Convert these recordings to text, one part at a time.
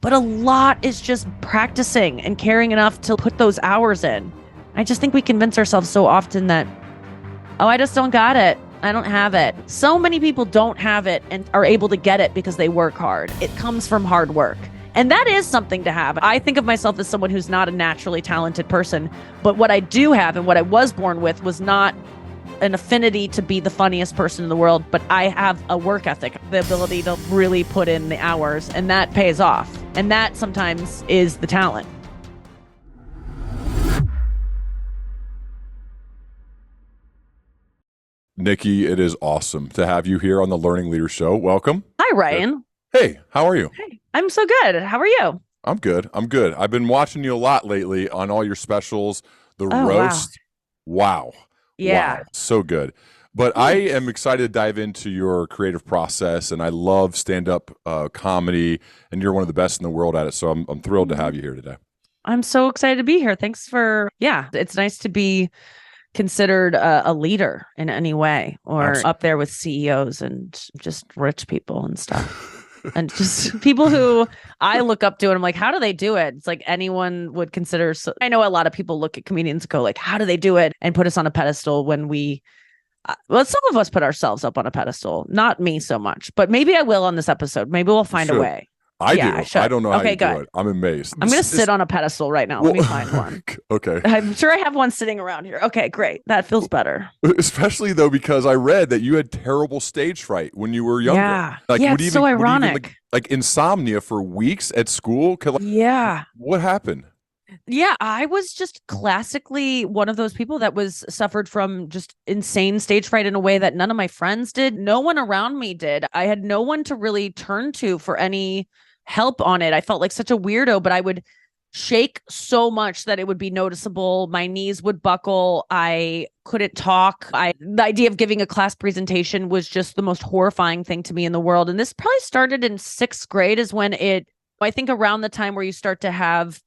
but a lot is just practicing and caring enough to put those hours in. I just think we convince ourselves so often that, oh, I just don't got it. I don't have it. So many people don't have it and are able to get it because they work hard. It comes from hard work. And that is something to have. I think of myself as someone who's not a naturally talented person, but what I do have and what I was born with was not an affinity to be the funniest person in the world, but I have a work ethic, the ability to really put in the hours, and that pays off. And that sometimes is the talent. Nikki, it is awesome to have you here on the Learning Leader Show. Welcome. Hi, Ryan. Hey, how are you? Hey, I'm so good. How are you? I'm good. I'm good. I've been watching you a lot lately on all your specials. The Oh, roast. Wow. Yeah. Wow. So good. But I am excited to dive into your creative process, and I love stand-up comedy, and you're one of the best in the world at it. So I'm thrilled to have you here today. I'm so excited to be here. Thanks for, it's nice to be considered a leader in any way, or Absolutely. up there with CEOs and just rich people and stuff. And just people who I look up to and I'm like, how do they do it? It's like anyone would consider. So I know a lot of people look at comedians and go like, how do they do it? And put us on a pedestal when we, well, some of us put ourselves up on a pedestal, not me so much, but maybe I will on this episode. Maybe we'll find a way. I Yeah, do. I should. I don't know how Okay, you do good. it. I'm amazed. I'm going to sit on a pedestal right now. Let me find one. Okay. I'm sure I have one sitting around here. Okay, great. That feels better. Especially though, because I read that you had terrible stage fright when you were younger. Yeah. Like, Yeah, would it's even, so would even, ironic. like insomnia for weeks at school. Yeah. What happened? Yeah, I was just classically one of those people that was suffered from just insane stage fright in a way that none of my friends did. No one around me did. I had no one to really turn to for any help on it. I felt like such a weirdo, but I would shake so much that it would be noticeable. My knees would buckle. I couldn't talk. The idea of giving a class presentation was just the most horrifying thing to me in the world. And this probably started in 6th grade is when I think around the time where you start to have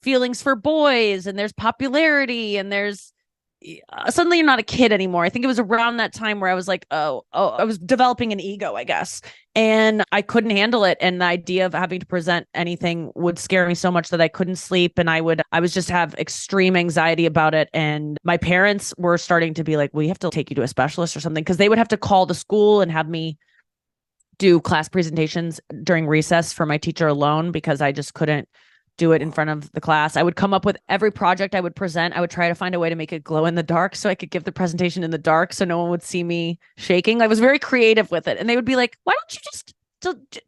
feelings for boys and there's popularity and there's suddenly you're not a kid anymore. I think it was around that time where I was like, oh, I was developing an ego, I guess. And I couldn't handle it. And the idea of having to present anything would scare me so much that I couldn't sleep. And I was just have extreme anxiety about it. And my parents were starting to be like, we have to take you to a specialist or something. Cause they would have to call the school and have me do class presentations during recess for my teacher alone because I just couldn't do it in front of the class. I would come up with every project I would present. I would try to find a way to make it glow in the dark so I could give the presentation in the dark so no one would see me shaking. I was very creative with it. And they would be like, why don't you just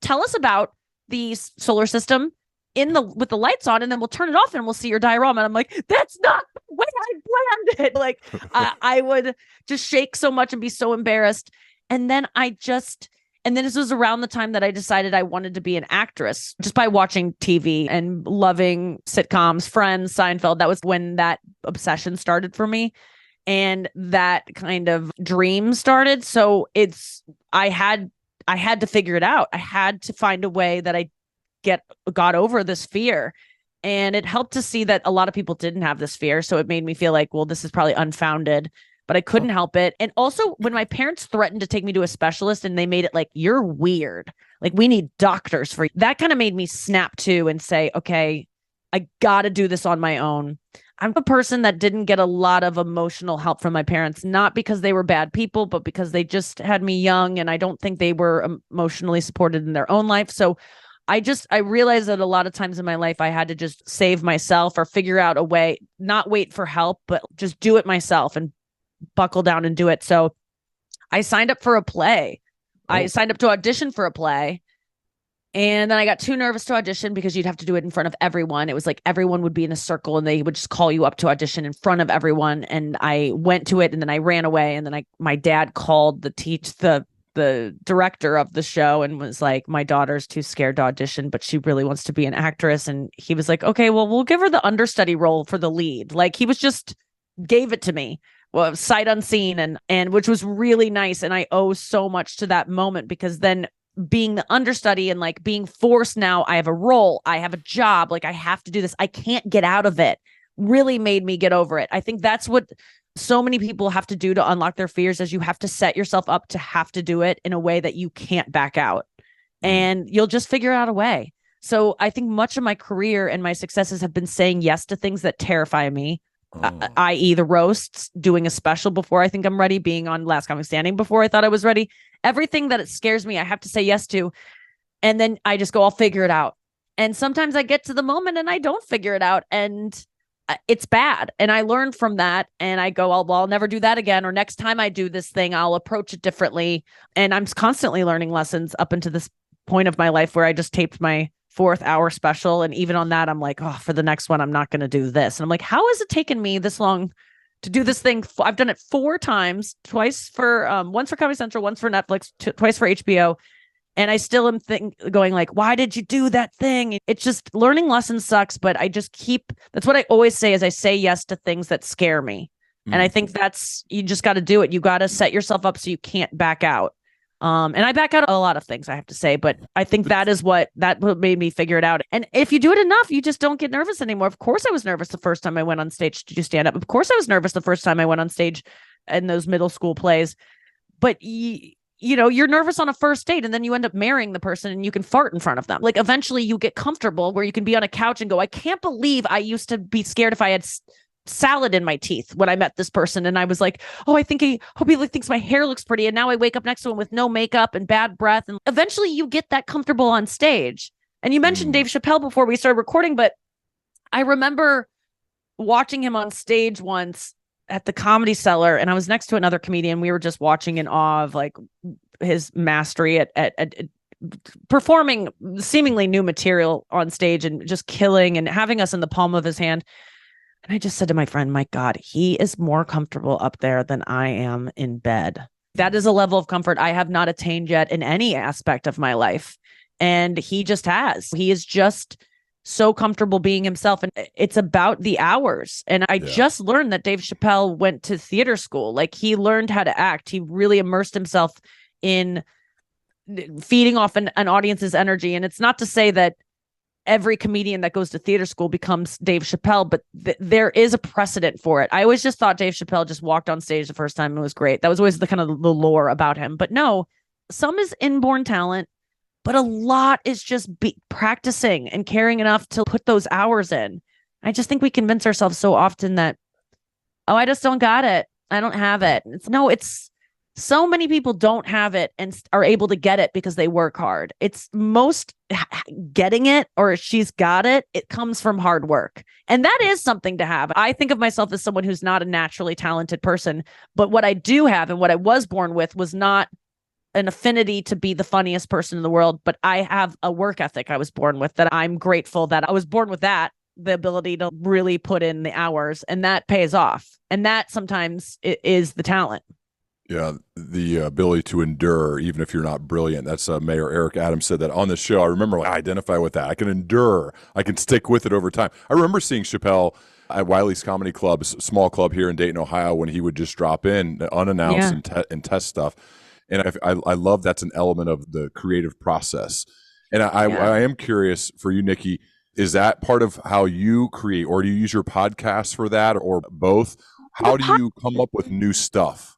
tell us about the solar system with the lights on and then we'll turn it off and we'll see your diorama. And I'm like, that's not the way I planned it. Like I would just shake so much and be so embarrassed. And then this was around the time that I decided I wanted to be an actress just by watching TV and loving sitcoms, Friends, Seinfeld. That was when that obsession started for me. And that kind of dream started. So I had to figure it out. I had to find a way that I got over this fear. And it helped to see that a lot of people didn't have this fear. So it made me feel like, well, this is probably unfounded. But I couldn't help it. And also when my parents threatened to take me to a specialist and they made it like, you're weird. Like we need doctors for you. That kind of made me snap to and say, okay, I got to do this on my own. I'm a person that didn't get a lot of emotional help from my parents, not because they were bad people, but because they just had me young. And I don't think they were emotionally supported in their own life. So I realized that a lot of times in my life, I had to just save myself or figure out a way, not wait for help, but just do it myself and buckle down and do it. So I signed up for a play. I signed up to audition for a play. And then I got too nervous to audition because you'd have to do it in front of everyone. It was like everyone would be in a circle and they would just call you up to audition in front of everyone. And I went to it and then I ran away. And then my dad called the director of the show and was like, my daughter's too scared to audition, but she really wants to be an actress. And he was like, okay, well, we'll give her the understudy role for the lead. Like he was just gave it to me. Well, sight unseen and which was really nice. And I owe so much to that moment because then being the understudy and like being forced now, I have a role, I have a job, like I have to do this. I can't get out of it. Really made me get over it. I think that's what so many people have to do to unlock their fears is you have to set yourself up to have to do it in a way that you can't back out. And you'll just figure out a way. So I think much of my career and my successes have been saying yes to things that terrify me, i.e. the roasts, doing a special before I think I'm ready, being on Last Comic Standing before I thought I was ready. Everything that it scares me, I have to say yes to. And then I just go, I'll figure it out. And sometimes I get to the moment and I don't figure it out. And it's bad. And I learn from that. And I go, well, I'll never do that again. Or next time I do this thing, I'll approach it differently. And I'm constantly learning lessons up until this point of my life where I just taped my 4th-hour special. And even on that, I'm like, oh, for the next one, I'm not going to do this. And I'm like, how has it taken me this long to do this thing? I've done it 4 times, once for Comedy Central, once for Netflix, twice for HBO. And I still am going like, why did you do that thing? It's just learning lessons sucks, but I just that's what I always say is I say yes to things that scare me. And I think you just got to do it. You got to set yourself up so you can't back out. And I back out a lot of things, I have to say, but I think that made me figure it out. And if you do it enough, you just don't get nervous anymore. Of course I was nervous the first time I went on stage to do stand up. Of course I was nervous the first time I went on stage in those middle school plays, but you're nervous on a first date and then you end up marrying the person and you can fart in front of them. Like eventually you get comfortable where you can be on a couch and go, I can't believe I used to be scared if I had salad in my teeth when I met this person. And I was like, oh, I hope he thinks my hair looks pretty. And now I wake up next to him with no makeup and bad breath. And eventually you get that comfortable on stage. And you mentioned Dave Chappelle before we started recording, but I remember watching him on stage once at the Comedy Cellar, and I was next to another comedian. We were just watching in awe of like his mastery at performing seemingly new material on stage and just killing and having us in the palm of his hand. And I just said to my friend, my God, he is more comfortable up there than I am in bed. That is a level of comfort I have not attained yet in any aspect of my life. And he just has. He is just so comfortable being himself. And it's about the hours. And I just learned that Dave Chappelle went to theater school. Like he learned how to act. He really immersed himself in feeding off an audience's energy. And it's not to say that every comedian that goes to theater school becomes Dave Chappelle, but there is a precedent for it. I always just thought Dave Chappelle just walked on stage the first time and was great. That was always the kind of the lore about him. But no, some is inborn talent, but a lot is just practicing and caring enough to put those hours in. I just think we convince ourselves so often that, oh, I just don't got it. I don't have it. It's so many people don't have it and are able to get it because they work hard. It's most getting it or she's got it. It comes from hard work. And that is something to have. I think of myself as someone who's not a naturally talented person, but what I do have and what I was born with was not an affinity to be the funniest person in the world, but I have a work ethic I was born with that I'm grateful that I was born with that, the ability to really put in the hours, and that pays off. And that sometimes is the talent. Yeah, the ability to endure, even if you're not brilliant. That's Mayor Eric Adams said that on the show. I remember I identify with that. I can endure. I can stick with it over time. I remember seeing Chappelle at Wiley's Comedy Club, small club here in Dayton, Ohio, when he would just drop in unannounced and test stuff. And I love that's an element of the creative process. And I am curious for you, Nikki, is that part of how you create, or do you use your podcast for that, or both? How do you come up with new stuff?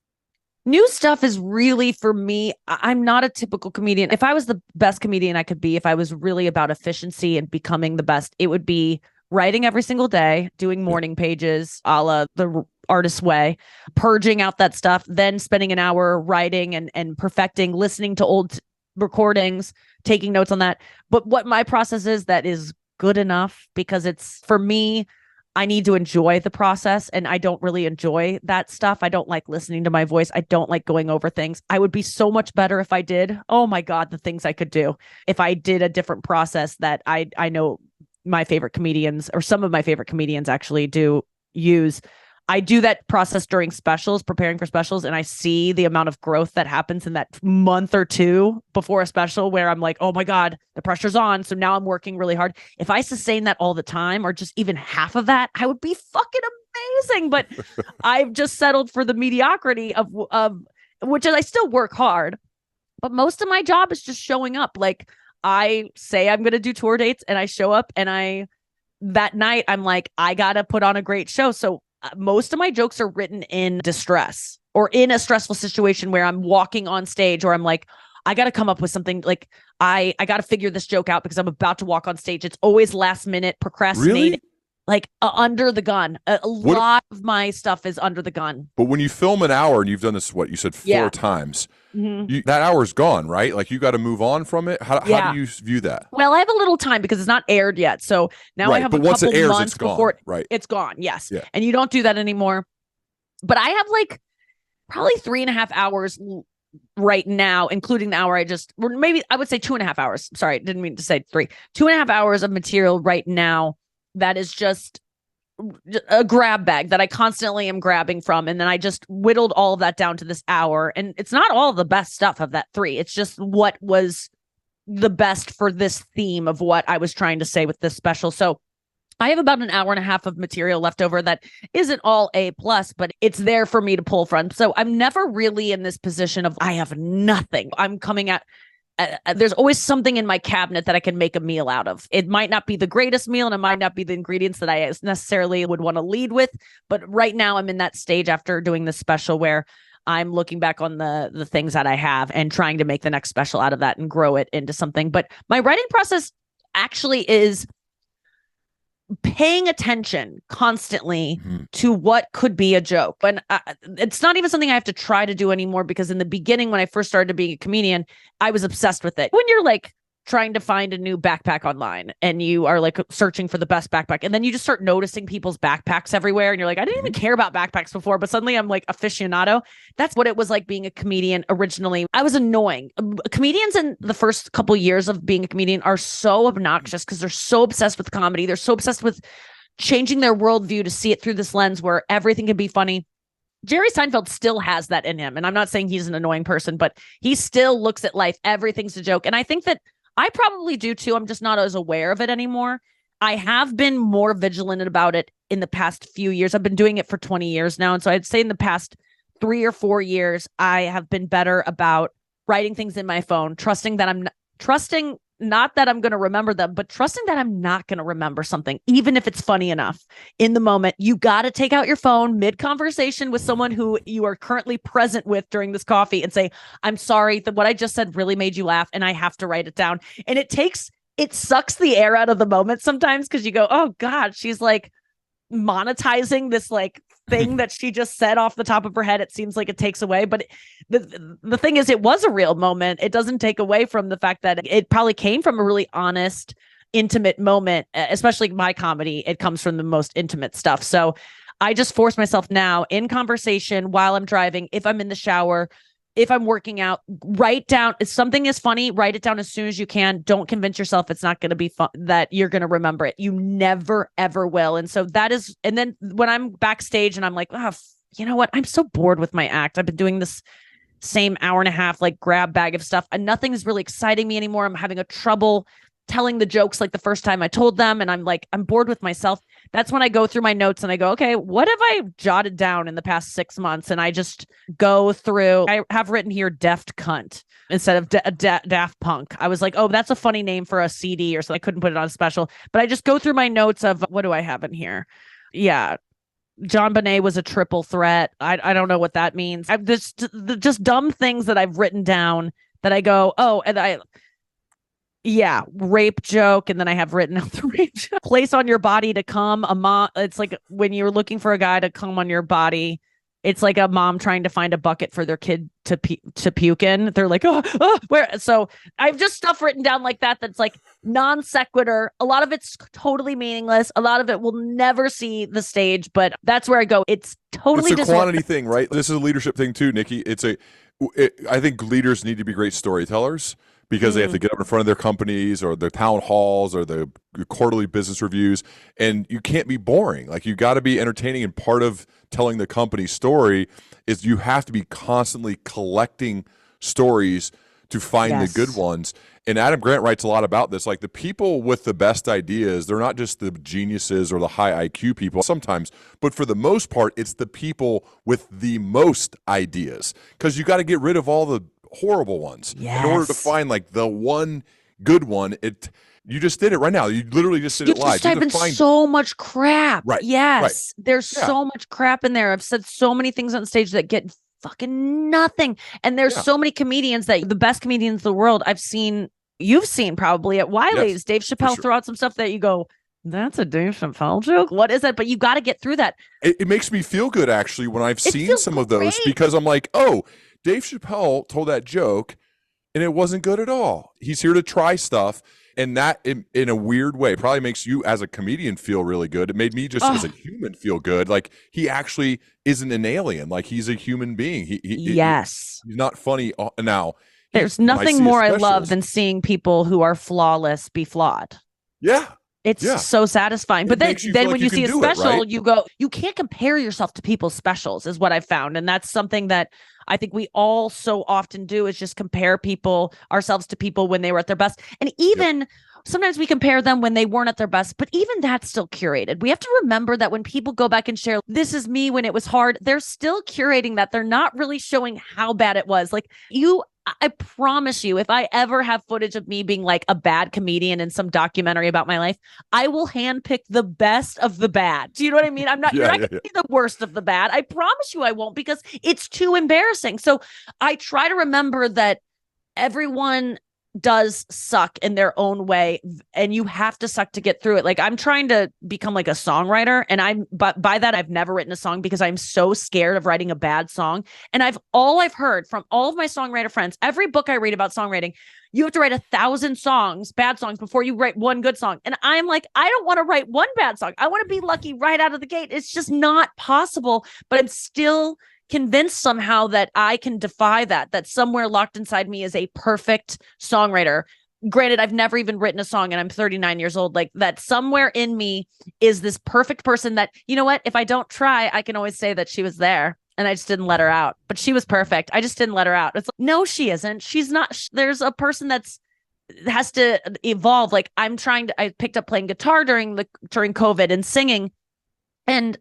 New stuff is really, for me, I'm not a typical comedian. If I was the best comedian I could be, if I was really about efficiency and becoming the best, it would be writing every single day, doing morning pages, a la the artist's way, purging out that stuff, then spending an hour writing and perfecting, listening to old recordings, taking notes on that. But what my process is, that is good enough, because it's, for me, I need to enjoy the process, and I don't really enjoy that stuff. I don't like listening to my voice. I don't like going over things. I would be so much better if I did. Oh my God, the things I could do if I did a different process that I know my favorite comedians, or some of my favorite comedians, actually do use. I do that process during specials, preparing for specials, and I see the amount of growth that happens in that month or two before a special, where I'm like, oh my God, the pressure's on. So now I'm working really hard. If I sustain that all the time, or just even half of that, I would be fucking amazing. But I've just settled for the mediocrity of which is, I still work hard, but most of my job is just showing up. Like, I say I'm going to do tour dates and I show up, and that night I'm like, I got to put on a great show. So most of my jokes are written in distress or in a stressful situation where I'm walking on stage, or I'm like, I got to come up with something. Like, I got to figure this joke out because I'm about to walk on stage. It's always last minute procrastinating. Really? Like under the gun. A lot of my stuff is under the gun. But when you film an hour and you've done this, what you said 4 times, that hour's gone, right? Like you got to move on from it. How do you view that? Well, I have a little time because it's not aired yet. So now I have a couple months before it's gone. Yes. Yeah. And you don't do that anymore. But I have like probably 3.5 hours right now, including the hour or maybe I would say 2.5 hours. Sorry, didn't mean to say 3. 2.5 hours of material right now that is just a grab bag that I constantly am grabbing from. And then I just whittled all of that down to this hour. And it's not all the best stuff of that 3. It's just what was the best for this theme of what I was trying to say with this special. So I have about an hour and a half of material left over that isn't all A+, but it's there for me to pull from. So I'm never really in this position of I have nothing. I'm coming at there's always something in my cabinet that I can make a meal out of. It might not be the greatest meal and it might not be the ingredients that I necessarily would want to lead with. But right now I'm in that stage after doing this special where I'm looking back on the things that I have and trying to make the next special out of that and grow it into something. But my writing process actually is paying attention constantly to what could be a joke. And it's not even something I have to try to do anymore, because in the beginning, when I first started being a comedian, I was obsessed with it. When you're like trying to find a new backpack online and you are like searching for the best backpack, and then you just start noticing people's backpacks everywhere and you're like, I didn't even care about backpacks before, but suddenly I'm like aficionado. That's what it was like being a comedian originally. I was annoying. Comedians in the first couple years of being a comedian are so obnoxious because they're so obsessed with comedy. They're so obsessed with changing their worldview to see it through this lens where everything can be funny. Jerry Seinfeld still has that in him. And I'm not saying he's an annoying person, but he still looks at life. Everything's a joke. And I think that I probably do too. I'm just not as aware of it anymore. I have been more vigilant about it in the past few years. I've been doing it for 20 years now. And so I'd say in the past 3 or 4 years, I have been better about writing things in my phone, trusting not that I'm going to remember them, but trusting that I'm not going to remember something, even if it's funny enough in the moment. You got to take out your phone mid-conversation with someone who you are currently present with during this coffee and say, I'm sorry that what I just said really made you laugh and I have to write it down. And it sucks the air out of the moment sometimes because you go, oh God, she's like monetizing this like thing that she just said off the top of her head. It seems like it takes away, but the thing is, it was a real moment. It doesn't take away from the fact that it probably came from a really honest, intimate moment. Especially my comedy, it comes from the most intimate stuff. So I just force myself now in conversation while I'm driving, if I'm in the shower, if I'm working out, write down if something is funny, write it down as soon as you can. Don't convince yourself it's not going to be fun, that you're going to remember it. You never, ever will. And so that is, and then when I'm backstage and I'm like, oh, you know what? I'm so bored with my act. I've been doing this same hour and a half, like grab bag of stuff, and nothing is really exciting me anymore. I'm having a trouble telling the jokes like the first time I told them. And I'm like, I'm bored with myself. That's when I go through my notes and I go, okay, what have I jotted down in the past 6 months? And I just go through, I have written here Deft Cunt instead of Daft Punk. I was like, oh, that's a funny name for a CD or so. I couldn't put it on special, but I just go through my notes of what do I have in here? Yeah. John Bonet was a triple threat. I don't know what that means. I've just dumb things that I've written down that I go, oh, and rape joke. And then I have written out the rape joke. Place on your body to come. A mom. It's like when you're looking for a guy to come on your body, it's like a mom trying to find a bucket for their kid to puke in. They're like, oh, where? So I've just stuff written down like that. That's like non sequitur. A lot of it's totally meaningless. A lot of it will never see the stage, but that's where I go. It's totally a quantity thing, right? This is a leadership thing too, Nikki. I think leaders need to be great storytellers, because they have to get up in front of their companies or their town halls or the quarterly business reviews, and you can't be boring. Like, you got to be entertaining, and part of telling the company story is you have to be constantly collecting stories to find the good ones. And Adam Grant writes a lot about this. Like, the people with the best ideas, they're not just the geniuses or the high IQ people sometimes, but for the most part, it's the people with the most ideas, because you got to get rid of all the horrible ones in order to find like the one good one. You just did it right now. You literally just did it live. Just type in so much crap. Right. Yes. Right. There's so much crap in there. I've said so many things on stage that get fucking nothing. And there's so many comedians that the best comedians in the world I've seen you've seen probably at Wiley's, Yes, Dave for Chappelle sure. throw out some stuff that you go, that's a Dave Chappelle joke. What is that? But you got to get through that. It makes me feel good actually when I've It seen feels some of those, great. because I'm like, oh, Dave Chappelle told that joke and it wasn't good at all. He's here to try stuff. And that, in a weird way, probably makes you as a comedian feel really good. It made me just as a human feel good. Like, he actually isn't an alien. Like, he's a human being. Yes. He's not funny now. There's nothing more I love than seeing people who are flawless be flawed. Yeah. It's so satisfying. But then when you see a special, you go, you can't compare yourself to people's specials, is what I found. And that's something that I think we all so often do, is just compare ourselves to people when they were at their best. And even sometimes we compare them when they weren't at their best, but even that's still curated. We have to remember that when people go back and share, this is me when it was hard, they're still curating that. They're not really showing how bad it was. Like, I promise you, if I ever have footage of me being like a bad comedian in some documentary about my life, I will handpick the best of the bad. Do you know what I mean? You're not going to see the worst of the bad. I promise you I won't, because it's too embarrassing. So I try to remember that everyone does suck in their own way, and you have to suck to get through it. Like, I'm trying to become like a songwriter, and but by that I've never written a song because I'm so scared of writing a bad song. And I've heard from all of my songwriter friends, every book I read about songwriting, you have to write 1,000 songs, bad songs, before you write one good song. And I'm like, I don't want to write one bad song. I want to be lucky right out of the gate. It's just not possible. But I'm still convinced somehow that I can defy that somewhere locked inside me is a perfect songwriter. Granted, I've never even written a song and I'm 39 years old. Like, that somewhere in me is this perfect person that, you know what, if I don't try, I can always say that she was there and I just didn't let her out. But she was perfect. I just didn't let her out. It's like, no, she isn't. She's not. There's a person has to evolve. Like, I picked up playing guitar during COVID and singing, and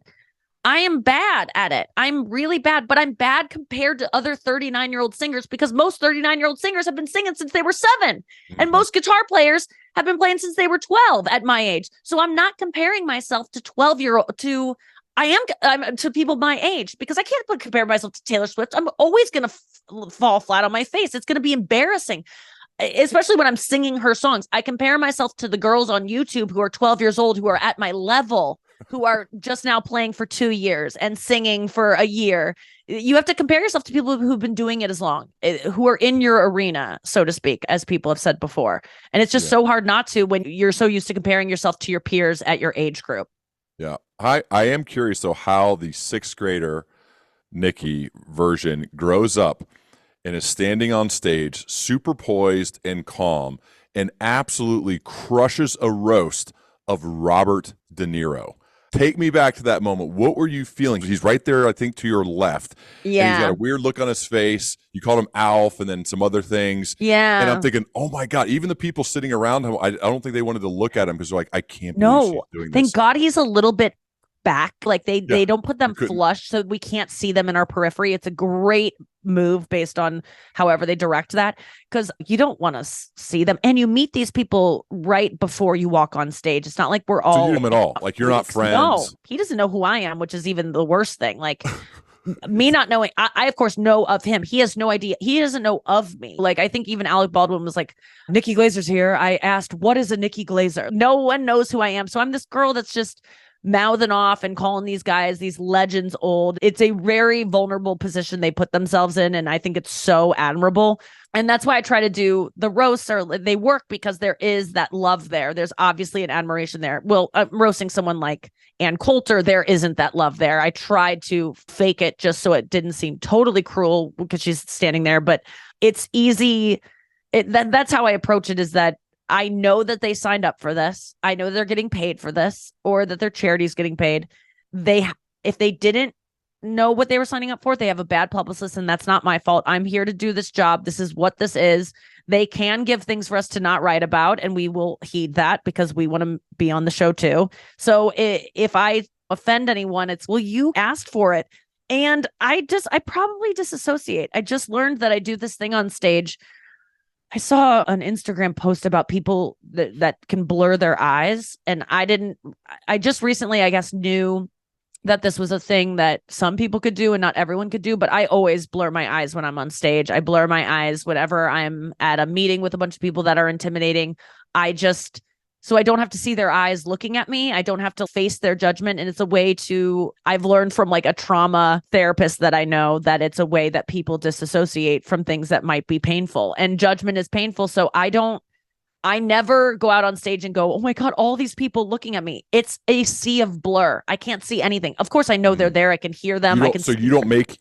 I am bad at it. I'm really bad, but I'm bad compared to other 39-year-old singers, because most 39-year-old singers have been singing since they were 7. And most guitar players have been playing since they were 12 at my age. So I'm not comparing myself to 12-year-old I'm to people my age, because I can't compare myself to Taylor Swift. I'm always going to fall flat on my face. It's going to be embarrassing, especially when I'm singing her songs. I compare myself to the girls on YouTube who are 12 years old, who are at my level, who are just now playing for 2 years and singing for a year. You have to compare yourself to people who've been doing it as long, who are in your arena, so to speak, as people have said before. And it's just so hard not to, when you're so used to comparing yourself to your peers at your age group. Yeah. I am curious, though, how the 6th grader Nikki version grows up and is standing on stage, super poised and calm, and absolutely crushes a roast of Robert De Niro. Take me back to that moment. What were you feeling? He's right there, I think, to your left. Yeah. And he's got a weird look on his face. You called him Alf and then some other things. Yeah. And I'm thinking, oh my God, even the people sitting around him, I don't think they wanted to look at him, because they're like, I can't believe she's doing this. Thank God he's a little bit back. Like, they don't put them flush so we can't see them in our periphery. It's a great move based on however they direct that, because you don't want to see them, and you meet these people right before you walk on stage. It's not like we're all, so you know him at all. Like, you're not friends. No, he doesn't know who I am, which is even the worst thing. Like, me not knowing, I of course know of him. He has no idea. He doesn't know of me. Like, I think even Alec Baldwin was like, Nikki Glaser's here. I asked, what is a Nikki Glaser? No one knows who I am. So I'm this girl that's just mouthing off and calling these guys, these legends, old. It's a very vulnerable position they put themselves in, and I think it's so admirable. And that's why I try to do the roasts. They work because there is that love there. There's obviously an admiration there. Well, roasting someone like Ann Coulter, there isn't that love there. I tried to fake it just so it didn't seem totally cruel because she's standing there, but it's easy. That's how I approach it, is that I know that they signed up for this. I know they're getting paid for this, or that their charity's getting paid. If they didn't know what they were signing up for, they have a bad publicist, and that's not my fault. I'm here to do this job. This is what this is. They can give things for us to not write about, and we will heed that, because we want to be on the show too. So if I offend anyone, it's, well, you asked for it. And I probably disassociate. I just learned that I do this thing on stage. I saw an Instagram post about people that can blur their eyes. And I just recently, I guess, knew that this was a thing that some people could do and not everyone could do, but I always blur my eyes when I'm on stage. I blur my eyes whenever I'm at a meeting with a bunch of people that are intimidating. I just, so I don't have to see their eyes looking at me. I don't have to face their judgment. And it's a way to, I've learned from like a trauma therapist that I know that it's a way that people disassociate from things that might be painful. And judgment is painful. So I never go out on stage and go, oh my God, all these people looking at me. It's a sea of blur. I can't see anything. Of course, I know they're there. I can hear them. I can. So you don't make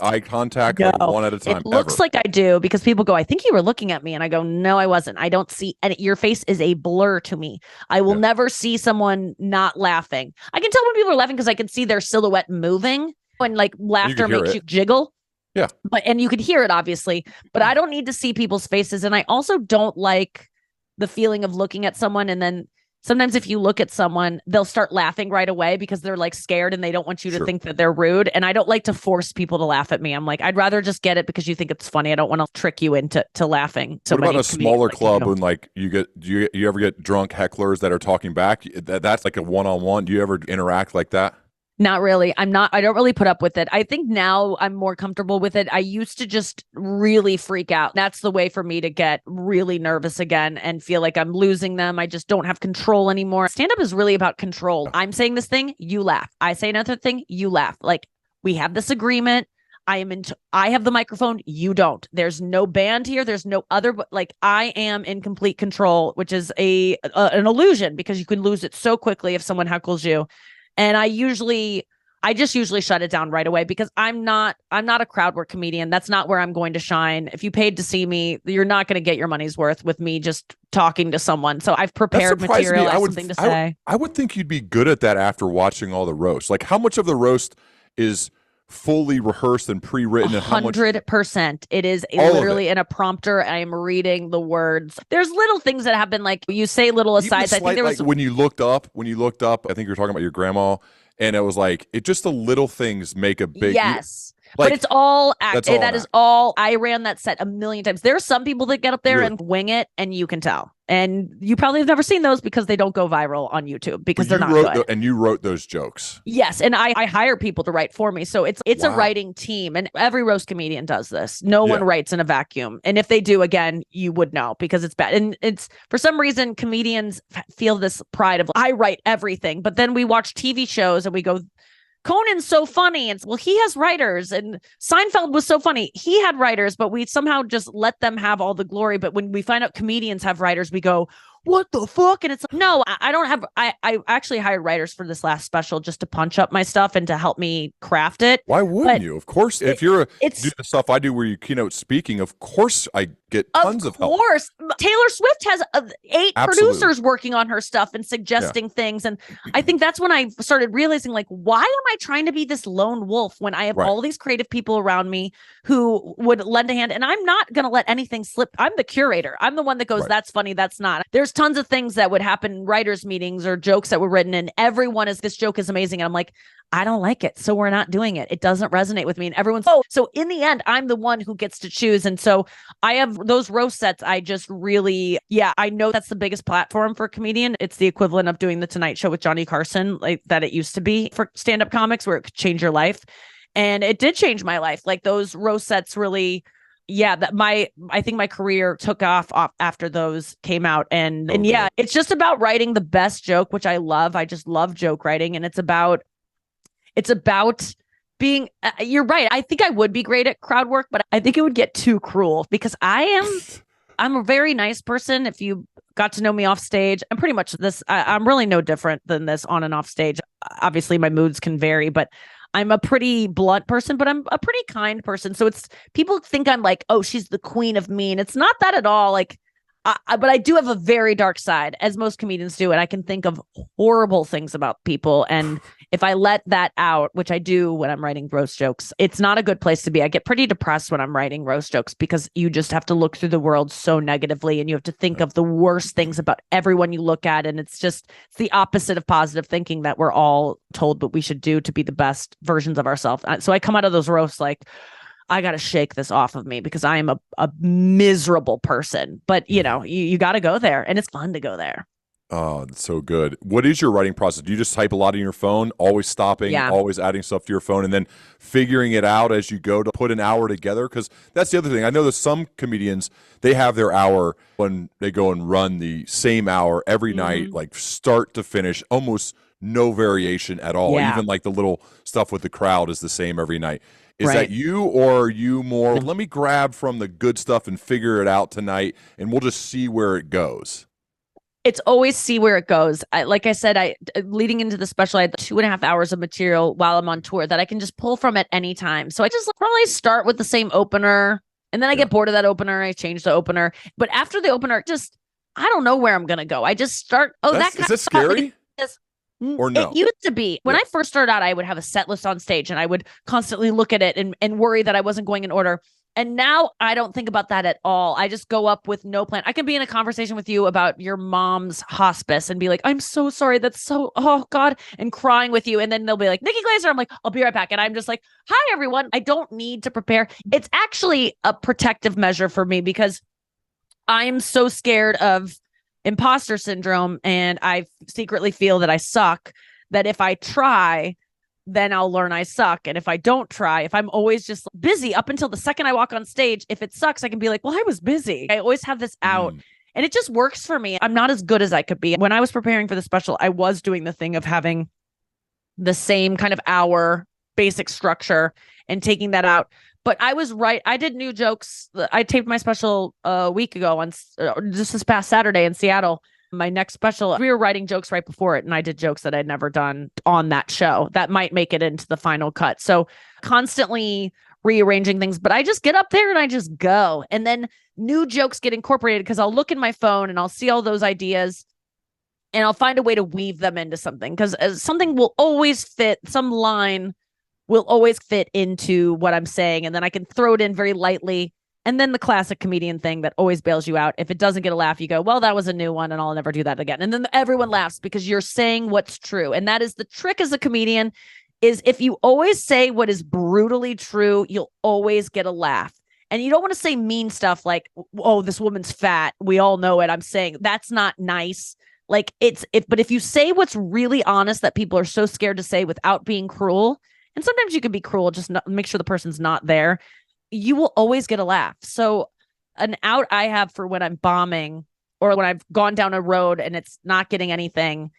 eye contact like one at a time. It looks like I do because people go, I think you were looking at me. And I go, no, I wasn't. I don't see. And your face is a blur to me. I will never see someone not laughing. I can tell when people are laughing because I can see their silhouette moving when like laughter makes you jiggle. Yeah. And you could hear it obviously, but I don't need to see people's faces. And I also don't like the feeling of looking at someone and then sometimes if you look at someone, they'll start laughing right away because they're like scared and they don't want you to think that they're rude. And I don't like to force people to laugh at me. I'm like, I'd rather just get it because you think it's funny. I don't want to trick you into laughing. So what about a smaller club when like do you ever get drunk hecklers that are talking back? That's like a one-on-one. Do you ever interact like that? Not really. I don't really put up with it. I think now I'm more comfortable with it. I used to just really freak out. That's the way for me to get really nervous again and feel like I'm losing them. I just don't have control anymore. Stand up is really about control. I'm saying this thing, you laugh. I say another thing, you laugh. Like we have this agreement. I have the microphone. You don't. There's no band here. There's no other, but like I am in complete control, which is an illusion because you can lose it so quickly if someone heckles you. And I just usually shut it down right away because I'm not a crowd work comedian. That's not where I'm going to shine. If you paid to see me, you're not going to get your money's worth with me just talking to someone. So I've prepared material. I have something to say. I would think you'd be good at that after watching all the roasts. Like how much of the roast is fully rehearsed and pre-written? 100%. It is literally in a prompter. I am reading the words. There's little things that happen, like you say little asides. I think there was like when you looked up, I think you're talking about your grandma, and it was like just the little things make a big but it's all that is all. I ran that set a million times. There are some people that get up there and wing it, and you can tell. And you probably have never seen those because they don't go viral on YouTube because they're not good. And you wrote those jokes. Yes, and I hire people to write for me. So it's a writing team, and every roast comedian does this. No one writes in a vacuum. And if they do, again, you would know because it's bad. And it's for some reason comedians feel this pride of I write everything, but then we watch TV shows and we go, Conan's so funny. And well, he has writers, and Seinfeld was so funny. He had writers, but we somehow just let them have all the glory. But when we find out comedians have writers, we go, what the fuck? And it's like, no, I don't have, I actually hired writers for this last special just to punch up my stuff and to help me craft it. Why wouldn't you? Of course, if you're do the stuff I do where you keynote speaking, of course I get tons of help. Of course. Taylor Swift has 8 producers working on her stuff and suggesting things. And I think that's when I started realizing, like, why am I trying to be this lone wolf when I have all these creative people around me who would lend a hand? And I'm not going to let anything slip. I'm the curator. I'm the one that goes, that's funny, that's not. There's tons of things that would happen in writers' meetings or jokes that were written, and everyone is, this joke is amazing. And I'm like, I don't like it, so we're not doing it. It doesn't resonate with me. And everyone's, so in the end, I'm the one who gets to choose. And so I have those roast sets. I just really, I know that's the biggest platform for a comedian. It's the equivalent of doing the Tonight Show with Johnny Carson, like that it used to be for stand-up comics, where it could change your life. And it did change my life. Like those roast sets really, I think my career took off after those came out. And it's just about writing the best joke, which I love. I just love joke writing. And it's about being, you're right. I think I would be great at crowd work, but I think it would get too cruel because I'm a very nice person. If you got to know me off stage, I'm pretty much this. I'm really no different than this on and off stage. Obviously my moods can vary, but I'm a pretty blunt person, but I'm a pretty kind person. So it's, people think I'm like, oh, she's the queen of mean. It's not that at all. Like, but I do have a very dark side, as most comedians do. And I can think of horrible things about people. And if I let that out, which I do when I'm writing roast jokes, it's not a good place to be. I get pretty depressed when I'm writing roast jokes because you just have to look through the world so negatively, and you have to think of the worst things about everyone you look at. And it's the opposite of positive thinking that we're all told what we should do to be the best versions of ourselves. So I come out of those roasts like, I got to shake this off of me because I am a miserable person. But, you got to go there, and it's fun to go there. Oh, that's so good. What is your writing process? Do you just type a lot in your phone, always stopping, Yeah. always adding stuff to your phone, and then figuring it out as you go to put an hour together? Because that's the other thing. I know that some comedians, they have their hour when they go and run the same hour every night, Hmm. like start to finish, almost no variation at all. Yeah. Even like the little stuff with the crowd is the same every night. Is that Right. you, or are you more, let me grab from the good stuff and figure it out tonight, and we'll just see where it goes? It's always see where it goes. Like I said, I leading into the special, I had 2.5 hours of material while I'm on tour that I can just pull from at any time. So I just probably start with the same opener, and then I Yeah. get bored of that opener. I change the opener, but after the opener, just I don't know where I'm gonna go. I just start. Oh, that Is kind that of thought like scary this. or It no? used to be when Yeah. I first started out, I would have a set list on stage and I would constantly look at it and worry that I wasn't going in order. And now I don't think about that at all. I just go up with no plan. I can be in a conversation with you about your mom's hospice and be like, I'm so sorry. That's so, oh God, and crying with you. And then they'll be like, Nikki Glaser. I'm like, I'll be right back. And I'm just like, hi, everyone. I don't need to prepare. It's actually a protective measure for me because I'm so scared of imposter syndrome and I secretly feel that I suck, that if I try, then I'll learn I suck. And if I don't try, if I'm always just busy up until the second I walk on stage, if it sucks, I can be like, well, I was busy. I always have this out. Mm. And it just works for me. I'm not as good as I could be. When I was preparing for the special, I was doing the thing of having the same kind of hour basic structure and taking that out. But I was right. I did new jokes. I taped my special a week ago on just this past Saturday in Seattle. My next special, we were writing jokes right before it, and I did jokes that I'd never done on that show that might make it into the final cut. So constantly rearranging things, but I just get up there and I just go. And then new jokes get incorporated because I'll look in my phone and I'll see all those ideas and I'll find a way to weave them into something because something will always fit, some line will always fit into what I'm saying. And then I can throw it in very lightly. And then the classic comedian thing that always bails you out. If it doesn't get a laugh, you go, well, that was a new one and I'll never do that again. And then everyone laughs because you're saying what's true. And that is the trick as a comedian is if you always say what is brutally true, you'll always get a laugh. And you don't want to say mean stuff like, oh, this woman's fat. We all know it. I'm saying that's not nice. Like but if you say what's really honest that people are so scared to say without being cruel, and sometimes you can be cruel, just make sure the person's not there, you will always get a laugh. So an out I have for when I'm bombing or when I've gone down a road and it's not getting anything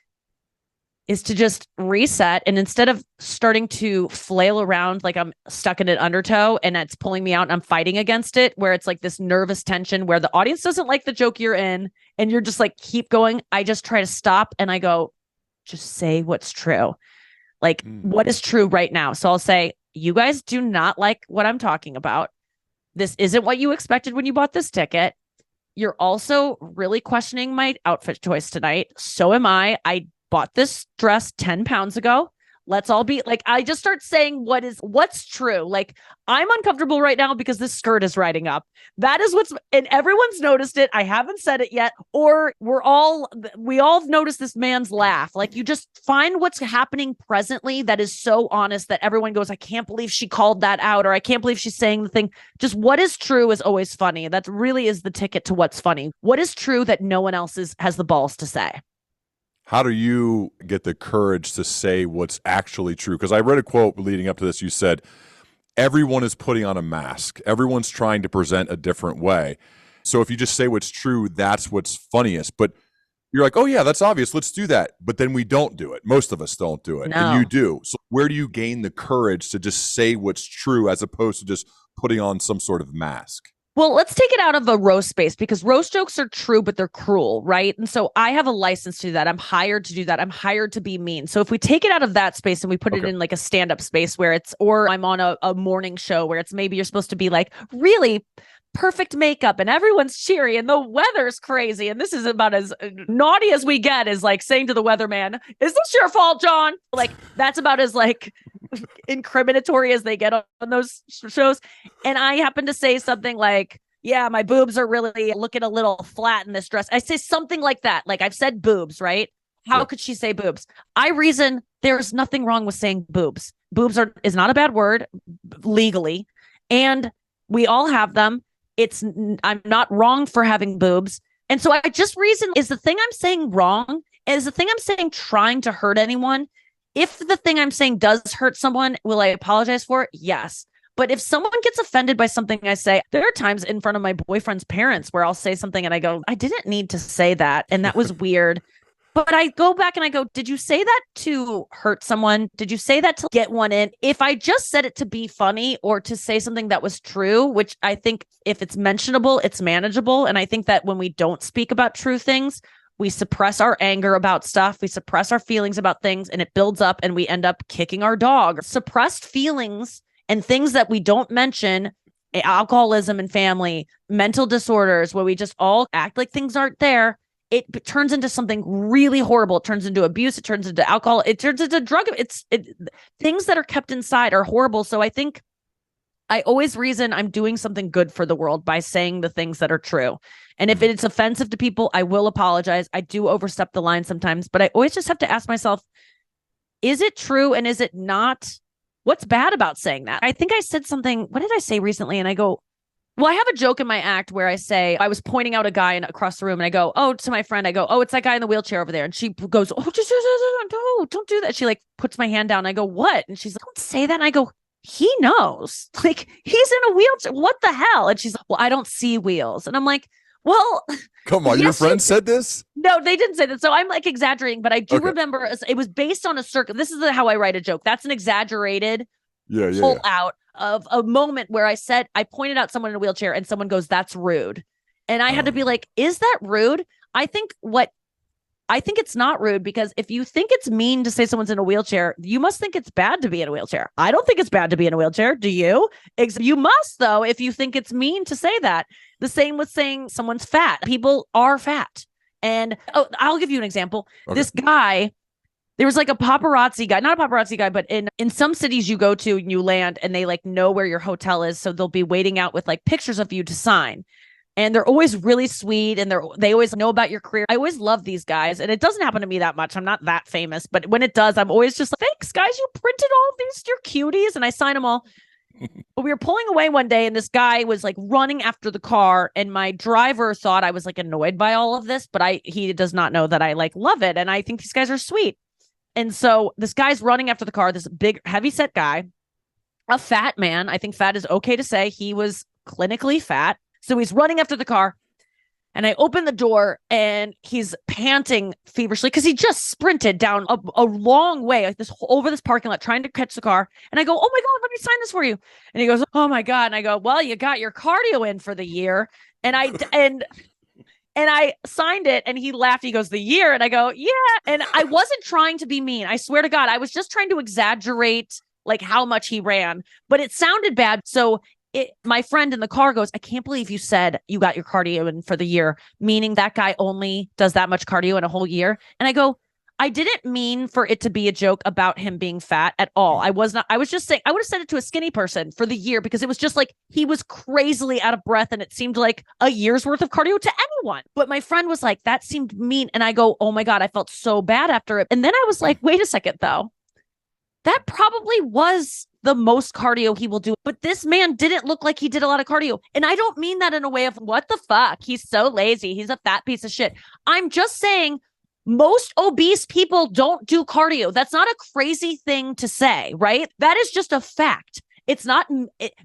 is to just reset. And instead of starting to flail around like I'm stuck in an undertow and it's pulling me out and I'm fighting against it, where it's like this nervous tension where the audience doesn't like the joke you're in and you're just like, keep going. I just try to stop and I go, just say what's true. Like, what is true right now? So I'll say, you guys do not like what I'm talking about. This isn't what you expected when you bought this ticket. You're also really questioning my outfit choice tonight. So am I. I bought this dress 10 pounds ago. Let's all be like, I just start saying what's true. Like, I'm uncomfortable right now because this skirt is riding up. That is and everyone's noticed it. I haven't said it yet. Or we all have noticed this man's laugh. Like, you just find what's happening presently that is so honest that everyone goes, I can't believe she called that out, or I can't believe she's saying the thing. Just what is true is always funny. That really is the ticket to what's funny. What is true that no one else has the balls to say? How do you get the courage to say what's actually true? Because I read a quote leading up to this. You said, everyone is putting on a mask. Everyone's trying to present a different way. So if you just say what's true, that's what's funniest. But you're like, oh, yeah, that's obvious. Let's do that. But then we don't do it. Most of us don't do it. And you No. do. So where do you gain the courage to just say what's true as opposed to just putting on some sort of mask? Well, let's take it out of a roast space because roast jokes are true, but they're cruel, right? And so I have a license to do that. I'm hired to do that. I'm hired to be mean. So if we take it out of that space and we put it in like a stand-up space where or I'm on a morning show where it's maybe you're supposed to be like really perfect makeup and everyone's cheery and the weather's crazy. And this is about as naughty as we get, is like saying to the weatherman, is this your fault, John? Like, that's about as like incriminatory as they get on those shows. And I happen to say something like, yeah, my boobs are really looking a little flat in this dress. I say something like that. Like, I've said boobs, right? How could she say boobs? I reason there's nothing wrong with saying boobs. Boobs is not a bad word legally. And we all have them. I'm not wrong for having boobs. And so I just reason, is the thing I'm saying wrong? Is the thing I'm saying trying to hurt anyone? If the thing I'm saying does hurt someone, will I apologize for it? Yes. But if someone gets offended by something I say, there are times in front of my boyfriend's parents where I'll say something and I go, I didn't need to say that. And that was weird. But I go back and I go, did you say that to hurt someone? Did you say that to get one in? If I just said it to be funny or to say something that was true, which I think if it's mentionable, it's manageable. And I think that when we don't speak about true things, we suppress our anger about stuff. We suppress our feelings about things and it builds up and we end up kicking our dog. Suppressed feelings and things that we don't mention, alcoholism and family, mental disorders, where we just all act like things aren't there. It turns into something really horrible. It turns into abuse. It turns into alcohol. It turns into drug. Things that are kept inside are horrible. So I think I always reason I'm doing something good for the world by saying the things that are true. And if it's offensive to people, I will apologize. I do overstep the line sometimes, but I always just have to ask myself, is it true and is it not? What's bad about saying that? I think I said something. What did I say recently? And I go, well, I have a joke in my act where I say, I was pointing out a guy across the room and I go, oh, to my friend, I go, oh, it's that guy in the wheelchair over there. And she goes, oh, no, don't do that. She like puts my hand down. I go, what? And she's like, don't say that. And I go, he knows, like he's in a wheelchair. What the hell? And she's like, well, I don't see wheels. And I'm like, well, come on, yes, your friend said this? No, they didn't say that. So I'm like exaggerating, but I do remember it was based on a circle. This is how I write a joke. That's an exaggerated pull out of a moment where I pointed out someone in a wheelchair and someone goes, that's rude. And I had to be like, is that rude? I think it's not rude, because if you think it's mean to say someone's in a wheelchair, you must think it's bad to be in a wheelchair. I don't think it's bad to be in a wheelchair. Do you? You must, though, if you think it's mean to say that. The same with saying someone's fat. People are fat. And I'll give you an example. Okay. This guy, there was like a paparazzi guy, not a paparazzi guy, but in some cities you go to and you land and they like know where your hotel is. So they'll be waiting out with like pictures of you to sign. And they're always really sweet and they always know about your career. I always love these guys. And it doesn't happen to me that much. I'm not that famous. But when it does, I'm always just like, thanks, guys. You printed all of these. You're cuties. And I sign them all. But we were pulling away one day and this guy was like running after the car. And my driver thought I was like annoyed by all of this. But he does not know that I like love it. And I think these guys are sweet. And so this guy's running after the car, this big heavyset guy, a fat man. I think fat is okay to say. He was clinically fat. So he's running after the car and I open the door and he's panting feverishly because he just sprinted down a long way like over this parking lot trying to catch the car. And I go, oh my God, let me sign this for you. And he goes, oh my God. And I go, well, you got your cardio in for the year. And I signed it and he laughed. He goes, the year. And I go, yeah. And I wasn't trying to be mean. I swear to God, I was just trying to exaggerate like how much he ran, but it sounded bad. So my friend in the car goes, I can't believe you said you got your cardio in for the year, meaning that guy only does that much cardio in a whole year. And I go, I didn't mean for it to be a joke about him being fat at all. I was just saying, I would have said it to a skinny person for the year because it was just like, he was crazily out of breath and it seemed like a year's worth of cardio to anyone. But my friend was like, that seemed mean. And I go, oh my God, I felt so bad after it. And then I was like, wait a second though. That probably was the most cardio he will do. But this man didn't look like he did a lot of cardio. And I don't mean that in a way of what the fuck? He's so lazy. He's a fat piece of shit. I'm just saying most obese people don't do cardio. That's not a crazy thing to say, right? That is just a fact. It's not,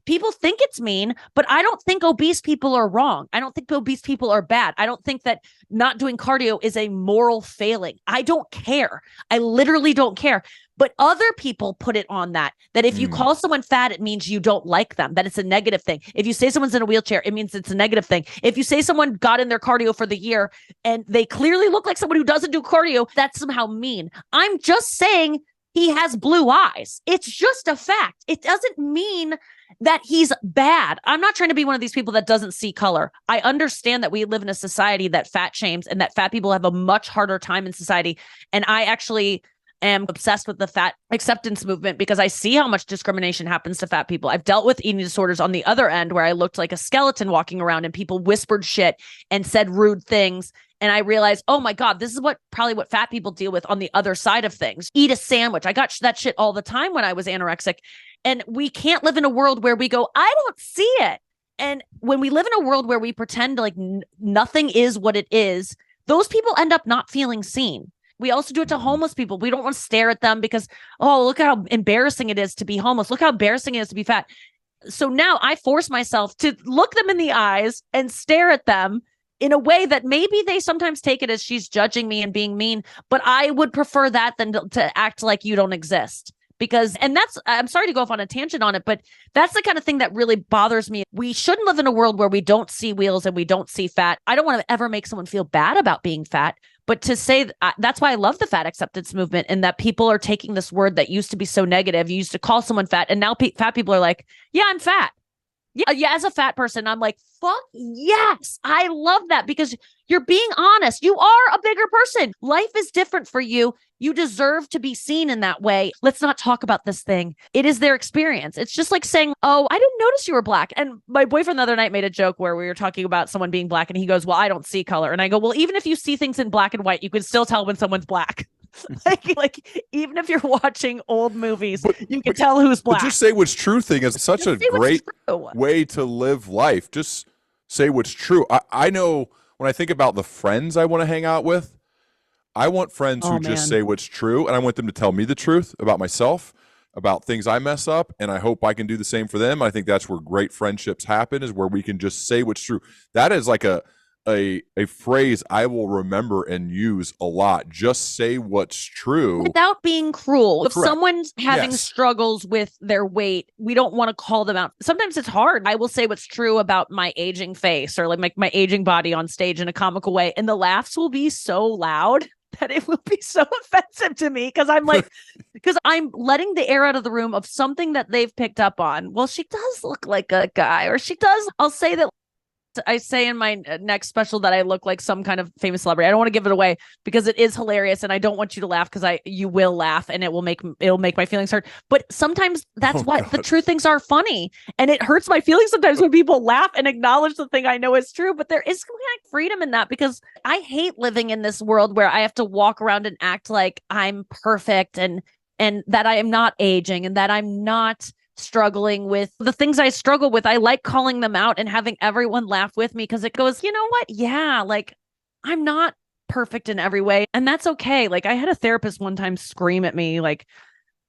people think it's mean, but I don't think obese people are wrong. I don't think obese people are bad. I don't think that not doing cardio is a moral failing. I don't care. I literally don't care. But other people put it on that if you call someone fat, it means you don't like them, that it's a negative thing. If you say someone's in a wheelchair, it means it's a negative thing. If you say someone got in their cardio for the year and they clearly look like someone who doesn't do cardio, that's somehow mean. I'm just saying he has blue eyes. It's just a fact. It doesn't mean that he's bad. I'm not trying to be one of these people that doesn't see color. I understand that we live in a society that fat shames and that fat people have a much harder time in society. And I actually am obsessed with the fat acceptance movement because I see how much discrimination happens to fat people. I've dealt with eating disorders on the other end where I looked like a skeleton walking around and people whispered shit and said rude things. And I realized, oh my God, this is probably what fat people deal with on the other side of things. Eat a sandwich. I got that shit all the time when I was anorexic. And we can't live in a world where we go, I don't see it. And when we live in a world where we pretend like nothing is what it is, those people end up not feeling seen. We also do it to homeless people. We don't want to stare at them because, oh, look how embarrassing it is to be homeless. Look how embarrassing it is to be fat. So now I force myself to look them in the eyes and stare at them in a way that maybe they sometimes take it as she's judging me and being mean, but I would prefer that than to act like you don't exist. Because, and that's, I'm sorry to go off on a tangent on it, but that's the kind of thing that really bothers me. We shouldn't live in a world where we don't see wheels and we don't see fat. I don't want to ever make someone feel bad about being fat, but to say that's why I love the fat acceptance movement, and that people are taking this word that used to be so negative. You used to call someone fat, and now fat people are like, yeah, I'm fat. Yeah, as a fat person, I'm like, fuck yes. I love that because you're being honest. You are a bigger person. Life is different for you. You deserve to be seen in that way. Let's not talk about this thing. It is their experience. It's just like saying, oh, I didn't notice you were black. And my boyfriend the other night made a joke where we were talking about someone being black, and he goes, well, I don't see color. And I go, well, even if you see things in black and white, you can still tell when someone's black. like even if you're watching old movies, you can tell who's black. Just say what's true thing is such a great way to live life. Just say what's true. I know when I think about the friends I want to hang out with, I want friends who just say what's true, and I want them to tell me the truth about myself, about things I mess up, and I hope I can do the same for them. I think that's where great friendships happen, is where we can just say what's true. That is like a phrase I will remember and use a lot. Just say what's true. Without being cruel. If Correct. Someone's having struggles with their weight, we don't want to call them out. Sometimes it's hard. I will say what's true about my aging face, or like my aging body on stage in a comical way, and the laughs will be so loud that it will be so offensive to me, because I'm like, because I'm letting the air out of the room of something that they've picked up on. Well, she does look like a guy, or she does. I'll say that. I say in my next special that I look like some kind of famous celebrity. I don't want to give it away because it is hilarious, and I don't want you to laugh because you will laugh, and it'll make my feelings hurt. But sometimes that's the true things are funny, and it hurts my feelings sometimes when people laugh and acknowledge the thing I know is true. But there is kind of freedom in that, because I hate living in this world where I have to walk around and act like I'm perfect and that I am not aging, and that I'm not struggling with the things I struggle with. I like calling them out and having everyone laugh with me, because it goes, you know what? Yeah, like I'm not perfect in every way, and that's okay. Like I had a therapist one time scream at me like,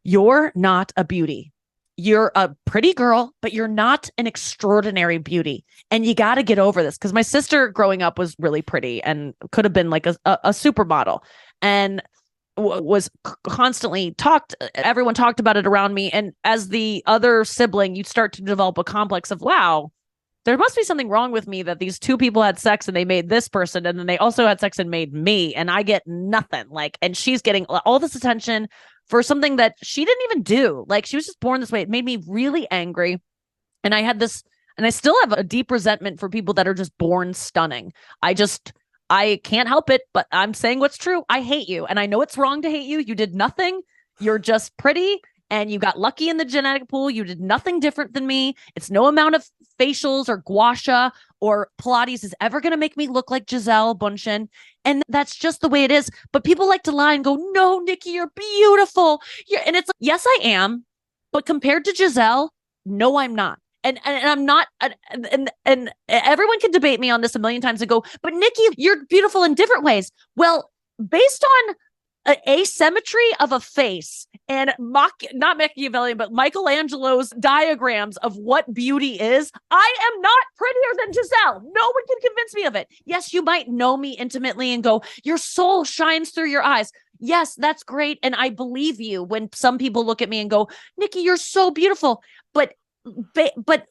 you're not a beauty. You're a pretty girl, but you're not an extraordinary beauty. And you got to get over this. Because my sister growing up was really pretty and could have been like a supermodel, and was constantly everyone talked about it around me. And as the other sibling, you start to develop a complex of, wow, there must be something wrong with me, that these two people had sex and they made this person, and then they also had sex and made me, and I get nothing. Like, and she's getting all this attention for something that she didn't even do. Like, she was just born this way. It made me really angry. And I had this, and I still have a deep resentment for people that are just born stunning. I can't help it, but I'm saying what's true. I hate you. And I know it's wrong to hate you. You did nothing. You're just pretty, and you got lucky in the genetic pool. You did nothing different than me. It's no amount of facials or gua sha or Pilates is ever going to make me look like Giselle Bundchen. And that's just the way it is. But people like to lie and go, no, Nikki, you're beautiful. And it's like, yes, I am. But compared to Giselle, no, I'm not. And I'm not, and everyone can debate me on this a million times and go, but Nikki, you're beautiful in different ways. Well, based on asymmetry of a face and not Machiavellian, but Michelangelo's diagrams of what beauty is, I am not prettier than Giselle. No one can convince me of it. Yes, you might know me intimately and go, your soul shines through your eyes. Yes, that's great. And I believe you when some people look at me and go, Nikki, you're so beautiful. But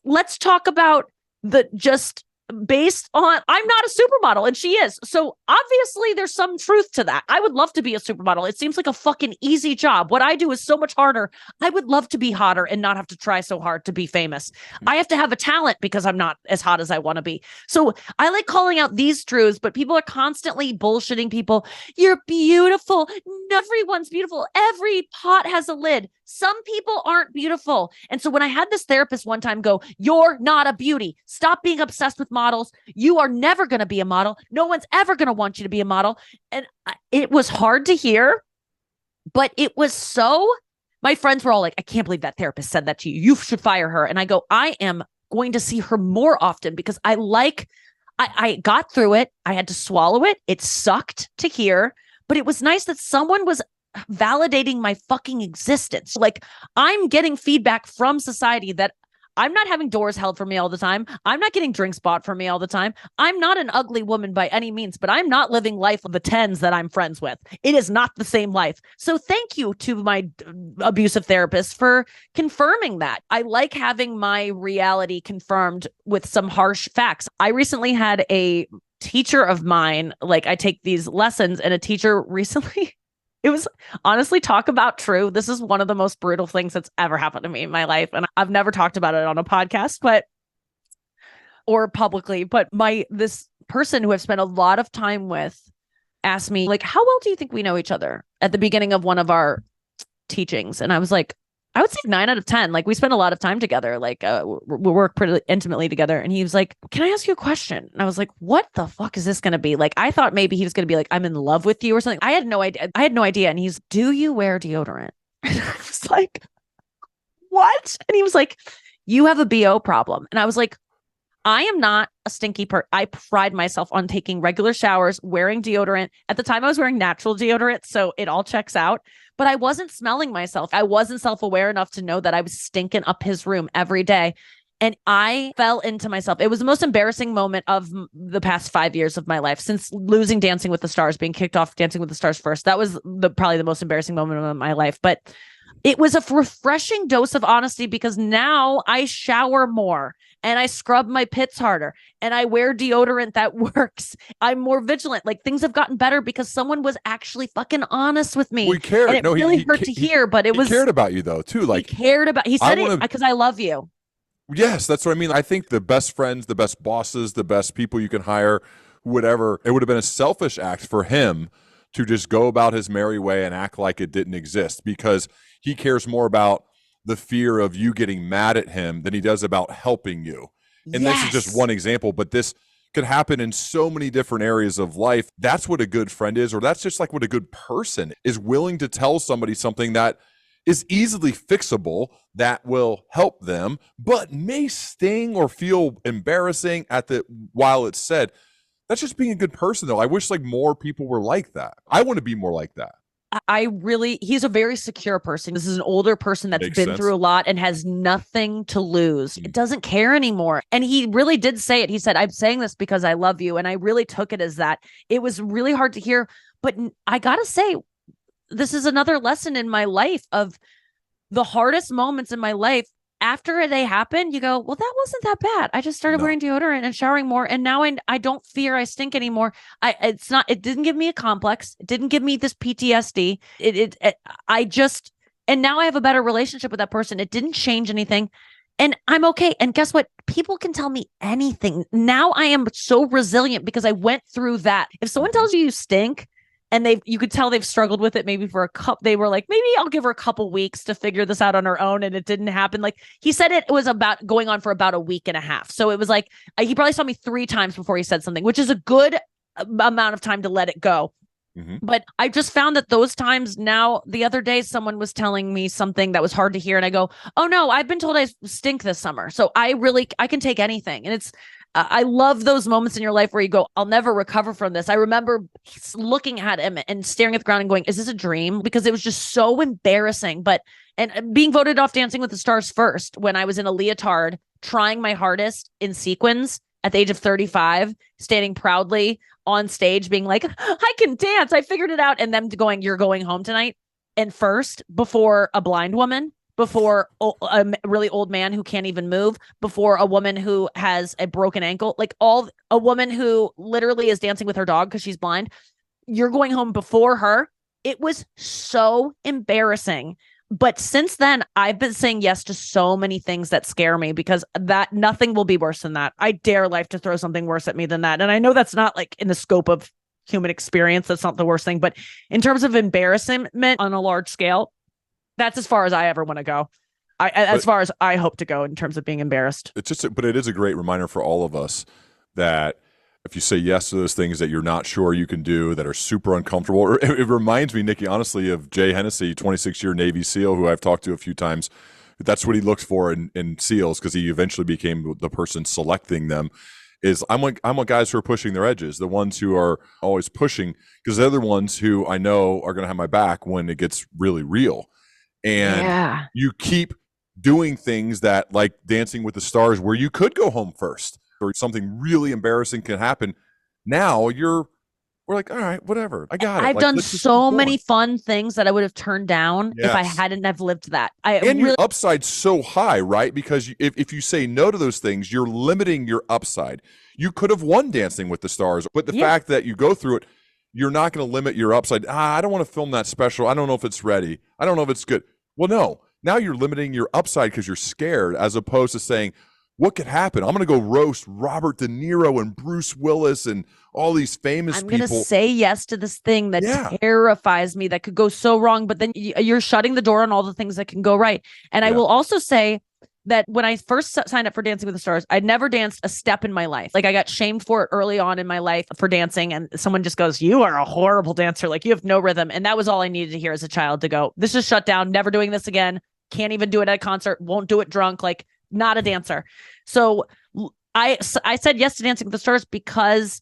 let's talk about the just based on, I'm not a supermodel and she is. So obviously there's some truth to that. I would love to be a supermodel. It seems like a fucking easy job. What I do is so much harder. I would love to be hotter and not have to try so hard to be famous. I have to have a talent because I'm not as hot as I want to be. So I like calling out these truths, but people are constantly bullshitting people. You're beautiful. Everyone's beautiful. Every pot has a lid. Some people aren't beautiful. And so when I had this therapist one time go, you're not a beauty. Stop being obsessed with models. You are never going to be a model. No one's ever going to want you to be a model. And it was hard to hear, but it was so, my friends were all like, I can't believe that therapist said that to you. You should fire her. And I go, I am going to see her more often because I got through it. I had to swallow it. It sucked to hear, but it was nice that someone was validating my fucking existence. Like, I'm getting feedback from society that I'm not having doors held for me all the time. I'm not getting drinks bought for me all the time. I'm not an ugly woman by any means, but I'm not living life of the tens that I'm friends with. It is not the same life. So thank you to my abusive therapist for confirming that. I like having my reality confirmed with some harsh facts. I recently had a teacher of mine, like I take these lessons, and a teacher recently it was honestly, talk about true. This is one of the most brutal things that's ever happened to me in my life. And I've never talked about it on a podcast, or publicly, but this person who I've spent a lot of time with asked me, like, how well do you think we know each other at the beginning of one of our teachings? And I was like, I would say 9 out of 10. Like, we spend a lot of time together. Like, we work pretty intimately together. And he was like, can I ask you a question? And I was like, what the fuck is this going to be? Like, I thought maybe he was going to be like, I'm in love with you or something. I had no idea. And he's, do you wear deodorant? And I was like, what? And he was like, you have a BO problem. And I was like, I am not a stinky person. I pride myself on taking regular showers, wearing deodorant. At the time, I was wearing natural deodorant, so it all checks out. But I wasn't smelling myself. I wasn't self-aware enough to know that I was stinking up his room every day. And I fell into myself. It was the most embarrassing moment of the past 5 years of my life since losing Dancing with the Stars, being kicked off Dancing with the Stars first. That was probably the most embarrassing moment of my life. But it was a refreshing dose of honesty because now I shower more and I scrub my pits harder and I wear deodorant that works. I'm more vigilant. Like, things have gotten better because someone was actually fucking honest with me. We cared. And it really hurt to hear, but it was. He cared about you though too. Like, he said it because I love you. Yes, that's what I mean. I think the best friends, the best bosses, the best people you can hire, whatever, it would have been a selfish act for him to just go about his merry way and act like it didn't exist, because he cares more about the fear of you getting mad at him than he does about helping you. And This is just one example, but this could happen in so many different areas of life. That's what a good friend is, or that's just like what a good person is, willing to tell somebody something that is easily fixable, that will help them, but may sting or feel embarrassing while it's said. That's just being a good person, though. I wish like more people were like that. I want to be more like that. He's a very secure person. This is an older person that's been through a lot and has nothing to lose. It doesn't care anymore. And he really did say it. He said, I'm saying this because I love you. And I really took it as that. It was really hard to hear, but I gotta say, this is another lesson in my life of the hardest moments in my life. After they happen, you go, well, that wasn't that bad. I just started wearing deodorant and showering more. And now I don't fear I stink anymore. It didn't give me a complex. It didn't give me this PTSD. And now I have a better relationship with that person. It didn't change anything. And I'm okay. And guess what? People can tell me anything. Now I am so resilient because I went through that. If someone tells you stink, and you could tell they've struggled with it maybe for a couple. They were like, maybe I'll give her a couple weeks to figure this out on her own. And it didn't happen. Like, he said it was about going on for about a week and a half. So it was like, he probably saw me 3 times before he said something, which is a good amount of time to let it go. Mm-hmm. But I just found that those times now, the other day, someone was telling me something that was hard to hear. And I go, oh no, I've been told I stink this summer. So I can take anything. And I love those moments in your life where you go, I'll never recover from this. I remember looking at him and staring at the ground and going, is this a dream? Because it was just so embarrassing. And being voted off Dancing with the Stars first when I was in a leotard, trying my hardest in sequins at the age of 35, standing proudly on stage, being like, I can dance. I figured it out. And them going, you're going home tonight. And first, before a blind woman, before a really old man who can't even move, before a woman who has a broken ankle, a woman who literally is dancing with her dog because she's blind. You're going home before her. It was so embarrassing. But since then, I've been saying yes to so many things that scare me because nothing will be worse than that. I dare life to throw something worse at me than that. And I know that's not like in the scope of human experience. That's not the worst thing. But in terms of embarrassment on a large scale, that's as far as I ever want to go. As far as I hope to go in terms of being embarrassed. But it is a great reminder for all of us that if you say yes to those things that you're not sure you can do, that are super uncomfortable. It reminds me, Nikki, honestly, of Jay Hennessy, 26-year Navy SEAL, who I've talked to a few times, That's what he looks for in SEALs, because he eventually became the person selecting them. Is I'm what guys who are pushing their edges, the ones who are always pushing, because they're the ones who I know are going to have my back when it gets really real. And you keep doing things that, like Dancing with the Stars, where you could go home first or something really embarrassing can happen. Now we're like, all right, whatever. I got it. I've done so many fun things that I would have turned down if I hadn't have lived that. Your upside's so high, right? Because if you say no to those things, you're limiting your upside. You could have won Dancing with the Stars, but the fact that you go through it, you're not going to limit your upside. I don't want to film that special. I don't know if it's ready. I don't know if it's good. Well, no. Now you're limiting your upside because you're scared, as opposed to saying, what could happen? I'm going to go roast Robert De Niro and Bruce Willis and all these famous people. I'm going to say yes to this thing that terrifies me, that could go so wrong, but then you're shutting the door on all the things that can go right. And I will also say that when I first signed up for Dancing with the Stars, I'd never danced a step in my life. Like, I got shamed for it early on in my life for dancing. And someone just goes, you are a horrible dancer. Like, you have no rhythm. And that was all I needed to hear as a child, to go, this is shut down. Never doing this again. Can't even do it at a concert. Won't do it drunk. Like, not a dancer. So I said yes to Dancing with the Stars because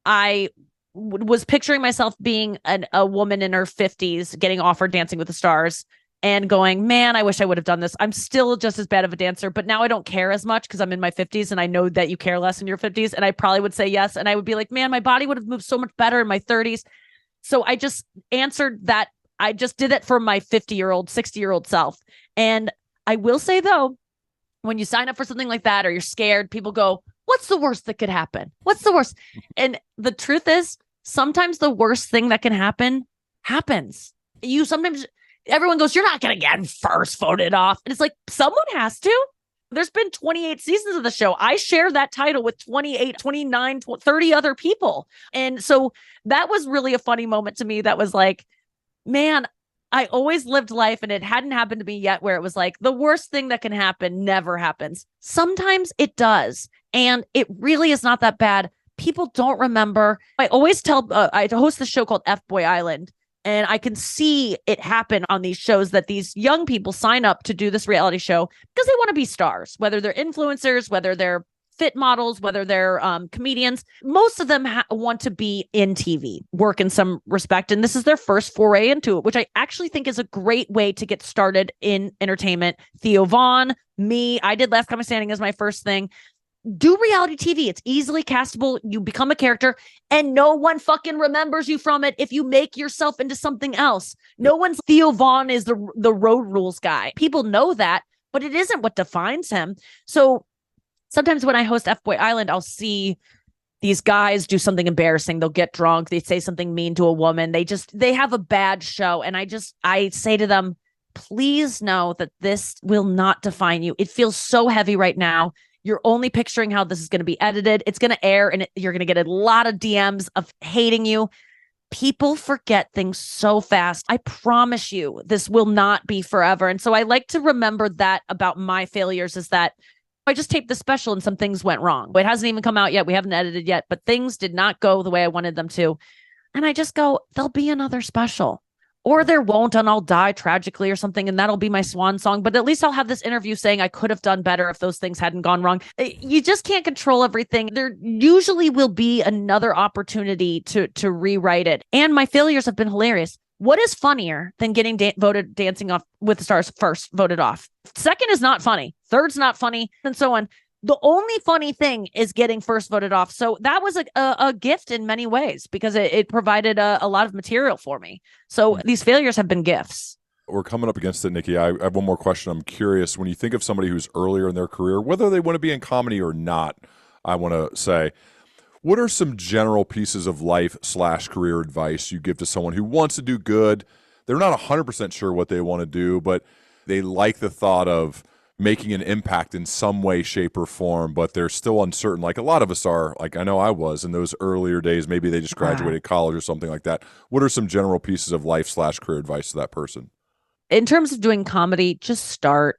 I was picturing myself being a woman in her 50s getting offered Dancing with the Stars and going, man, I wish I would have done this. I'm still just as bad of a dancer, but now I don't care as much because I'm in my 50s, and I know that you care less in your 50s. And I probably would say yes. And I would be like, man, my body would have moved so much better in my 30s. So I just answered that. I just did it for my 50-year-old, 60-year-old self. And I will say, though, when you sign up for something like that, or you're scared, people go, what's the worst that could happen? What's the worst? And the truth is, sometimes the worst thing that can happen happens. Everyone goes, you're not going to get first voted off. And it's like, someone has to. There's been 28 seasons of the show. I share that title with 28, 29, 30 other people. And so that was really a funny moment to me. That was like, man, I always lived life, and it hadn't happened to me yet, where it was like, the worst thing that can happen never happens. Sometimes it does. And it really is not that bad. People don't remember. I always tell, I host the show called F-Boy Island, and I can see it happen on these shows, that these young people sign up to do this reality show because they want to be stars, whether they're influencers, whether they're fit models, whether they're comedians. Most of them want to be in TV, work in some respect. And this is their first foray into it, which I actually think is a great way to get started in entertainment. Theo Vaughn, me, I did Last Comic Standing as my first thing. Do reality TV. It's easily castable. You become a character, and no one fucking remembers you from it if you make yourself into something else. No one's Theo Vaughn is the road rules guy. People know that, but it isn't what defines him. So sometimes when I host F-Boy Island, I'll see these guys do something embarrassing. They'll get drunk. They say something mean to a woman. They have a bad show. And I say to them, please know that this will not define you. It feels so heavy right now. You're only picturing how this is going to be edited. It's going to air, and you're going to get a lot of DMs of hating you. People forget things so fast. I promise you, this will not be forever. And so I like to remember that about my failures, is that I just taped the special and some things went wrong. It hasn't even come out yet. We haven't edited yet, but things did not go the way I wanted them to. And I just go, there'll be another special. Or there won't, and I'll die tragically or something, and that'll be my swan song. But at least I'll have this interview saying I could have done better if those things hadn't gone wrong. You just can't control everything. There usually will be another opportunity to rewrite it. And my failures have been hilarious. What is funnier than getting voted Dancing off with the Stars first voted off? Second is not funny. Third's not funny, and so on. The only funny thing is getting first voted off. So that was a gift in many ways, because it provided a lot of material for me. So these failures have been gifts. We're coming up against it, Nikki. I have one more question. I'm curious, when you think of somebody who's earlier in their career, whether they want to be in comedy or not, I want to say, what are some general pieces of life/career advice you give to someone who wants to do good? They're not 100% sure what they want to do, but they like the thought of making an impact in some way, shape, or form, but they're still uncertain. Like a lot of us are, like I know I was in those earlier days. Maybe they just graduated college or something like that. What are some general pieces of life/career advice to that person? In terms of doing comedy, just start.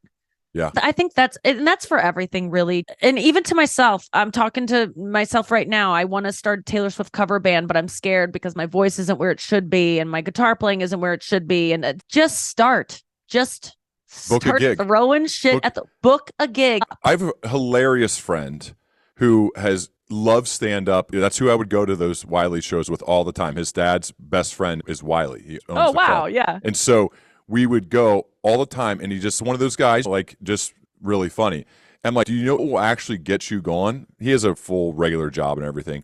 Yeah. I think that's for everything, really. And even to myself, I'm talking to myself right now. I want to start a Taylor Swift cover band, but I'm scared because my voice isn't where it should be and my guitar playing isn't where it should be. And just start. Just Book a Start gig. throwing shit at the book a gig. I have a hilarious friend who has loved stand up. That's who I would go to those Wiley shows with all the time. His dad's best friend is Wiley. He owns the club. Yeah. And so we would go all the time, and he's just one of those guys, like, just really funny. And I'm like, do you know what will actually get you going? He has a full regular job and everything.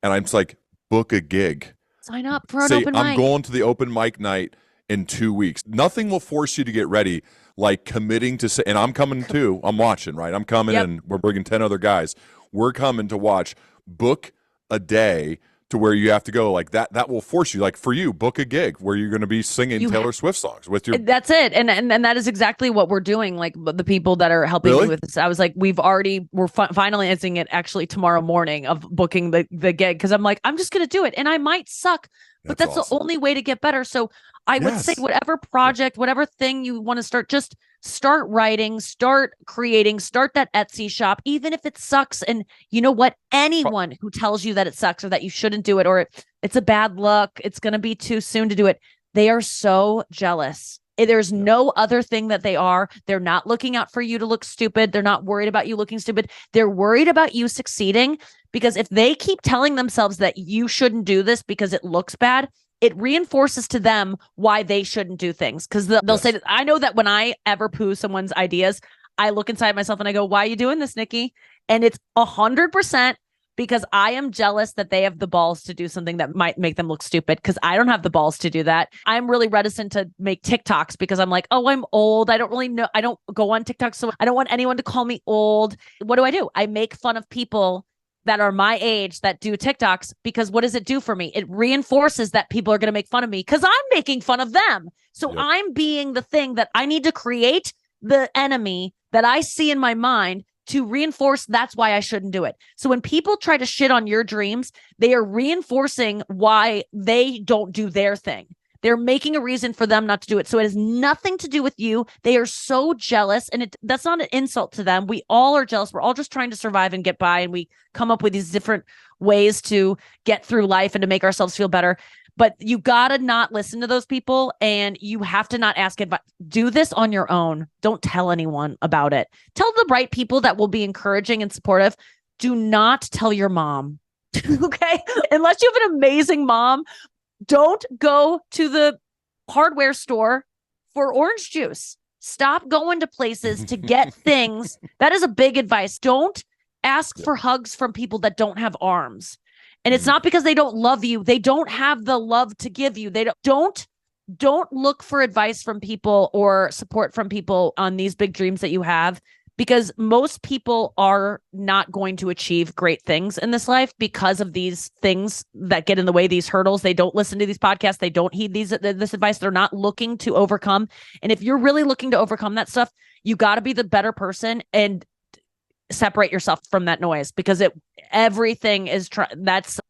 And I'm just like, book a gig. Sign up for an Say, open mic. I'm going to the open mic night in 2 weeks. Nothing will force you to get ready like committing to say, and I'm coming too. I'm watching, right? I'm coming, and we're bringing 10 other guys. We're coming to watch. Book a day to where you have to go like that. That will force you. Like for you, book a gig where you're going to be singing Taylor Swift songs with your. That's it, and that is exactly what we're doing. Like the people that are helping me with this, I was like, we're finalizing it actually tomorrow morning of booking the gig, because I'm like, I'm just going to do it, and I might suck, but that's awesome. The only way to get better. So I would say whatever project, whatever thing you want to start, just start writing, start creating, start that Etsy shop, even if it sucks. And you know what? Anyone who tells you that it sucks or that you shouldn't do it, or it's a bad luck, it's going to be too soon to do it, they are so jealous. There's no other thing that they are. They're not looking out for you to look stupid. They're not worried about you looking stupid. They're worried about you succeeding, because if they keep telling themselves that you shouldn't do this because it looks bad, it reinforces to them why they shouldn't do things. Because they'll say, I know that when I ever poo someone's ideas, I look inside myself and I go, why are you doing this, Nikki? And it's 100% because I am jealous that they have the balls to do something that might make them look stupid, because I don't have the balls to do that. I'm really reticent to make TikToks because I'm like, oh, I'm old. I don't really know. I don't go on TikTok, so I don't want anyone to call me old. What do? I make fun of people that are my age that do TikToks, because what does it do for me? It reinforces that people are going to make fun of me because I'm making fun of them. So I'm being the thing that I need to create the enemy that I see in my mind to reinforce that's why I shouldn't do it. So when people try to shit on your dreams, they are reinforcing why they don't do their thing. They're making a reason for them not to do it. So it has nothing to do with you. They are so jealous, and that's not an insult to them. We all are jealous. We're all just trying to survive and get by, and we come up with these different ways to get through life and to make ourselves feel better. But you got to not listen to those people, and you have to not ask advice. Do this on your own. Don't tell anyone about it. Tell the right people that will be encouraging and supportive. Do not tell your mom. Okay? Unless you have an amazing mom, don't go to the hardware store for orange juice. Stop going to places to get things. That is a big advice. Don't ask for hugs from people that don't have arms. And it's not because they don't love you. They don't have the love to give you. They don't look for advice from people or support from people on these big dreams that you have, because most people are not going to achieve great things in this life because of these things that get in the way, these hurdles. They don't listen to these podcasts. They don't heed this advice. They're not looking to overcome. And if you're really looking to overcome that stuff, you got to be the better person and separate yourself from that noise, because everything is that's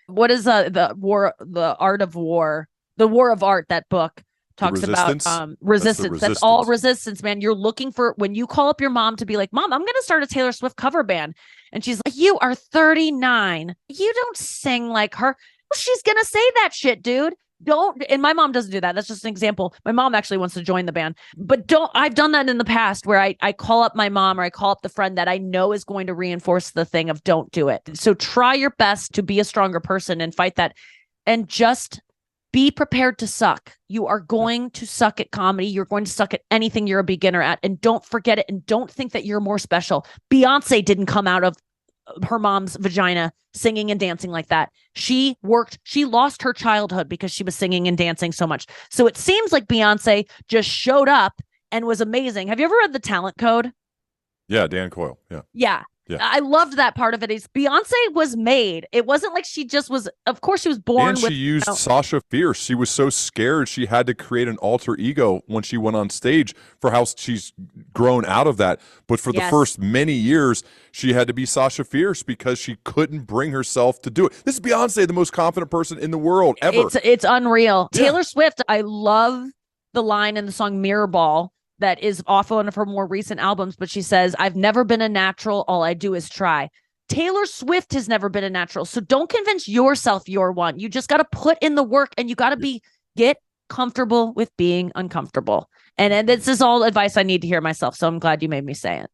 what is the art of war, the war of art, that book talks about resistance. That's all resistance, man. You're looking for, when you call up your mom to be like, Mom, I'm going to start a Taylor Swift cover band. And she's like, you are 39. You don't sing like her. Well, she's going to say that shit, dude. Don't. And my mom doesn't do that. That's just an example. My mom actually wants to join the band, but I've done that in the past where I call up my mom, or I call up the friend that I know is going to reinforce the thing of don't do it. So try your best to be a stronger person and fight that, and just be prepared to suck. You are going to suck at comedy. You're going to suck at anything you're a beginner at. And don't forget it. And don't think that you're more special. Beyonce didn't come out of her mom's vagina singing and dancing like that. She lost her childhood because she was singing and dancing so much. So it seems like Beyonce just showed up and was amazing. Have you ever read The Talent Code? Yeah, Dan Coyle. Yeah. I loved that part of it. Beyonce was made. It wasn't like she just was. Of course, she was born. And she used Sasha Fierce. She was so scared she had to create an alter ego when she went on stage, for how she's grown out of that. But for the first many years, she had to be Sasha Fierce because she couldn't bring herself to do it. This is Beyonce, the most confident person in the world ever. It's unreal. Yeah. Taylor Swift, I love the line in the song Mirror Ball that is off one of her more recent albums, but she says, I've never been a natural. All I do is try. Taylor Swift has never been a natural. So don't convince yourself you're one. You just got to put in the work, and you got to get comfortable with being uncomfortable. And this is all advice I need to hear myself. So I'm glad you made me say it.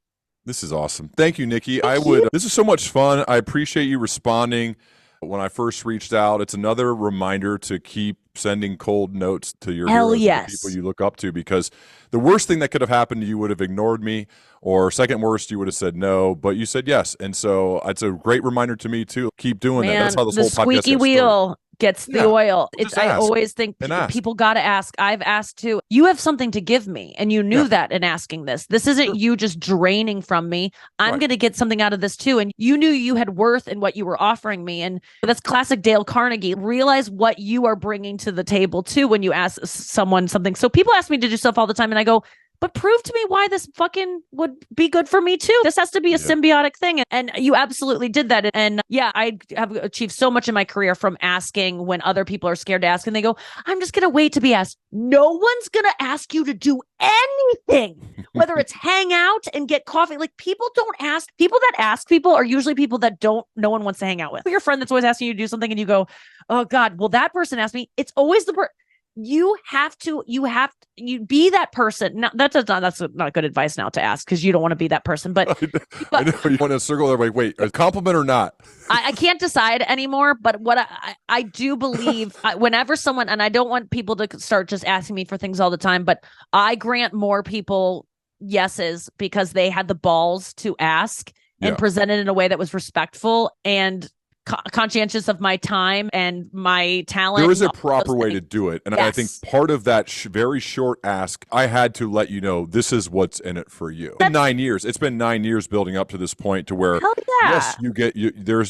This is awesome. Thank you, Nikki. Thank you. This is so much fun. I appreciate you responding when I first reached out. It's another reminder to keep sending cold notes to your Hell heroes, yes. the people you look up to, because the worst thing that could have happened to you would have ignored me, or second worst, you would have said no, but you said yes. And so it's a great reminder to me too. Keep doing that. That's how this whole podcast squeaky gets wheel gets the oil. I always think people got to ask. I've asked too. You have something to give me, and you knew that in asking this. This isn't you just draining from me. I'm going to get something out of this too. And you knew you had worth in what you were offering me. And that's classic Dale Carnegie. Realize what you are bringing to the table too when you ask someone something. So people ask me to do stuff all the time, and I go, but prove to me why this fucking would be good for me too. This has to be a symbiotic thing. And you absolutely did that. And yeah, I have achieved so much in my career from asking when other people are scared to ask. And they go, I'm just going to wait to be asked. No one's going to ask you to do anything, whether it's hang out and get coffee. Like, people don't ask. People that ask people are usually people that no one wants to hang out with. Your friend that's always asking you to do something and you go, oh God, well, that person asked me. It's always the person. You be that person. Now, that's not good advice now to ask, because you don't want to be that person. But I know you want to circle there. Like, wait, a compliment or not? I can't decide anymore. But what I do believe, whenever someone, and I don't want people to start just asking me for things all the time, but I grant more people yeses because they had the balls to ask and present it in a way that was respectful and conscientious of my time and my talent. There is a proper way to do it. And I think part of that very short ask, I had to let you know, this is what's in it for you. 9 years. It's been 9 years building up to this point to where, yes,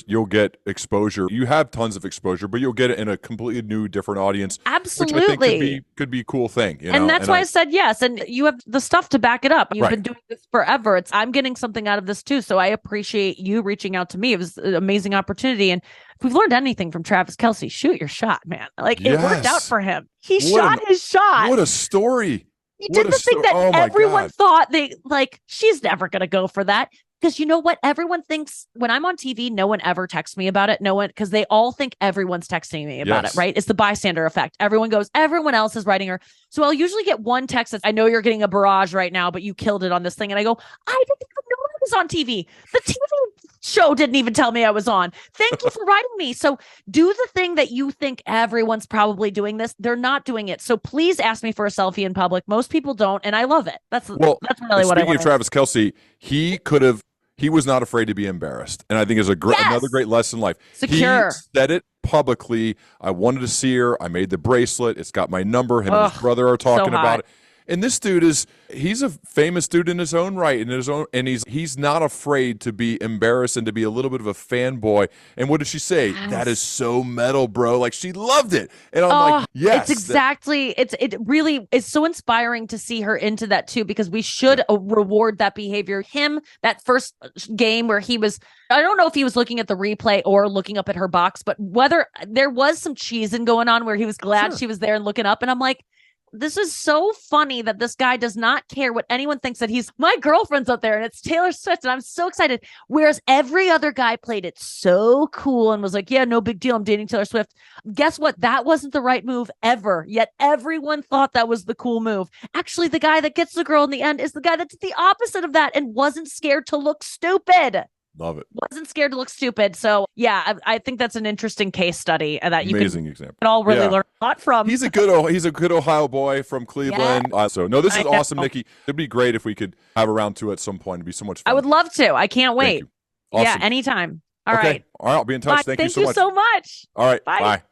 you'll get exposure. You have tons of exposure, but you'll get it in a completely new, different audience. Absolutely. Which I think could be a cool thing. And that's why I said yes. And you have the stuff to back it up. You've been doing this forever. I'm getting something out of this too. So I appreciate you reaching out to me. It was an amazing opportunity. And if we've learned anything from Travis Kelce, shoot your shot, man. Like, it worked out for him. He shot his shot. What a story. He did the thing that everyone thought she's never going to go for that. Because you know what? Everyone thinks when I'm on TV, no one ever texts me about it. No one, because they all think everyone's texting me about it, right? It's the bystander effect. Everyone goes, everyone else is writing her. So I'll usually get one text that's, I know you're getting a barrage right now, but you killed it on this thing. And I go, I didn't even know I was on TV. The TV show didn't even tell me I was on. Thank you for writing me. So do the thing that you think everyone's probably doing this. They're not doing it. So please ask me for a selfie in public. Most people don't. And I love it. That's really what I want. Speaking of Travis Kelce, he was not afraid to be embarrassed. And I think is another great lesson in life. Secure. He said it publicly. I wanted to see her. I made the bracelet. It's got my number. Him and his brother are talking about it. And this dude he's a famous dude in his own right, and he's not afraid to be embarrassed and to be a little bit of a fanboy. And what did she say? Yes. That is so metal, bro. Like, she loved it. And I'm like, yes. It's exactly, it really is so inspiring to see her into that too, because we should reward that behavior. Him, that first game where he was, I don't know if he was looking at the replay or looking up at her box, but whether there was some cheesing going on where he was glad she was there and looking up. And I'm like, this is so funny that this guy does not care what anyone thinks, that my girlfriend's up there and it's Taylor Swift and I'm so excited. Whereas every other guy played it so cool and was like, yeah, no big deal. I'm dating Taylor Swift. Guess what? That wasn't the right move ever. Yet everyone thought that was the cool move. Actually, the guy that gets the girl in the end is the guy that's the opposite of that and wasn't scared to look stupid. Love it. Wasn't scared to look stupid. So yeah, I think that's an interesting case study that you amazing example. Can all really learn a lot from. He's a good Ohio boy from Cleveland. Yeah. This is awesome, Nikki. It'd be great if we could have a round two at some point. It'd be so much fun. I would love to. I can't wait. Awesome. Yeah, anytime. All right. All right. I'll be in touch. Bye. Thank you so much. Thank you so much. All right. Bye. Bye.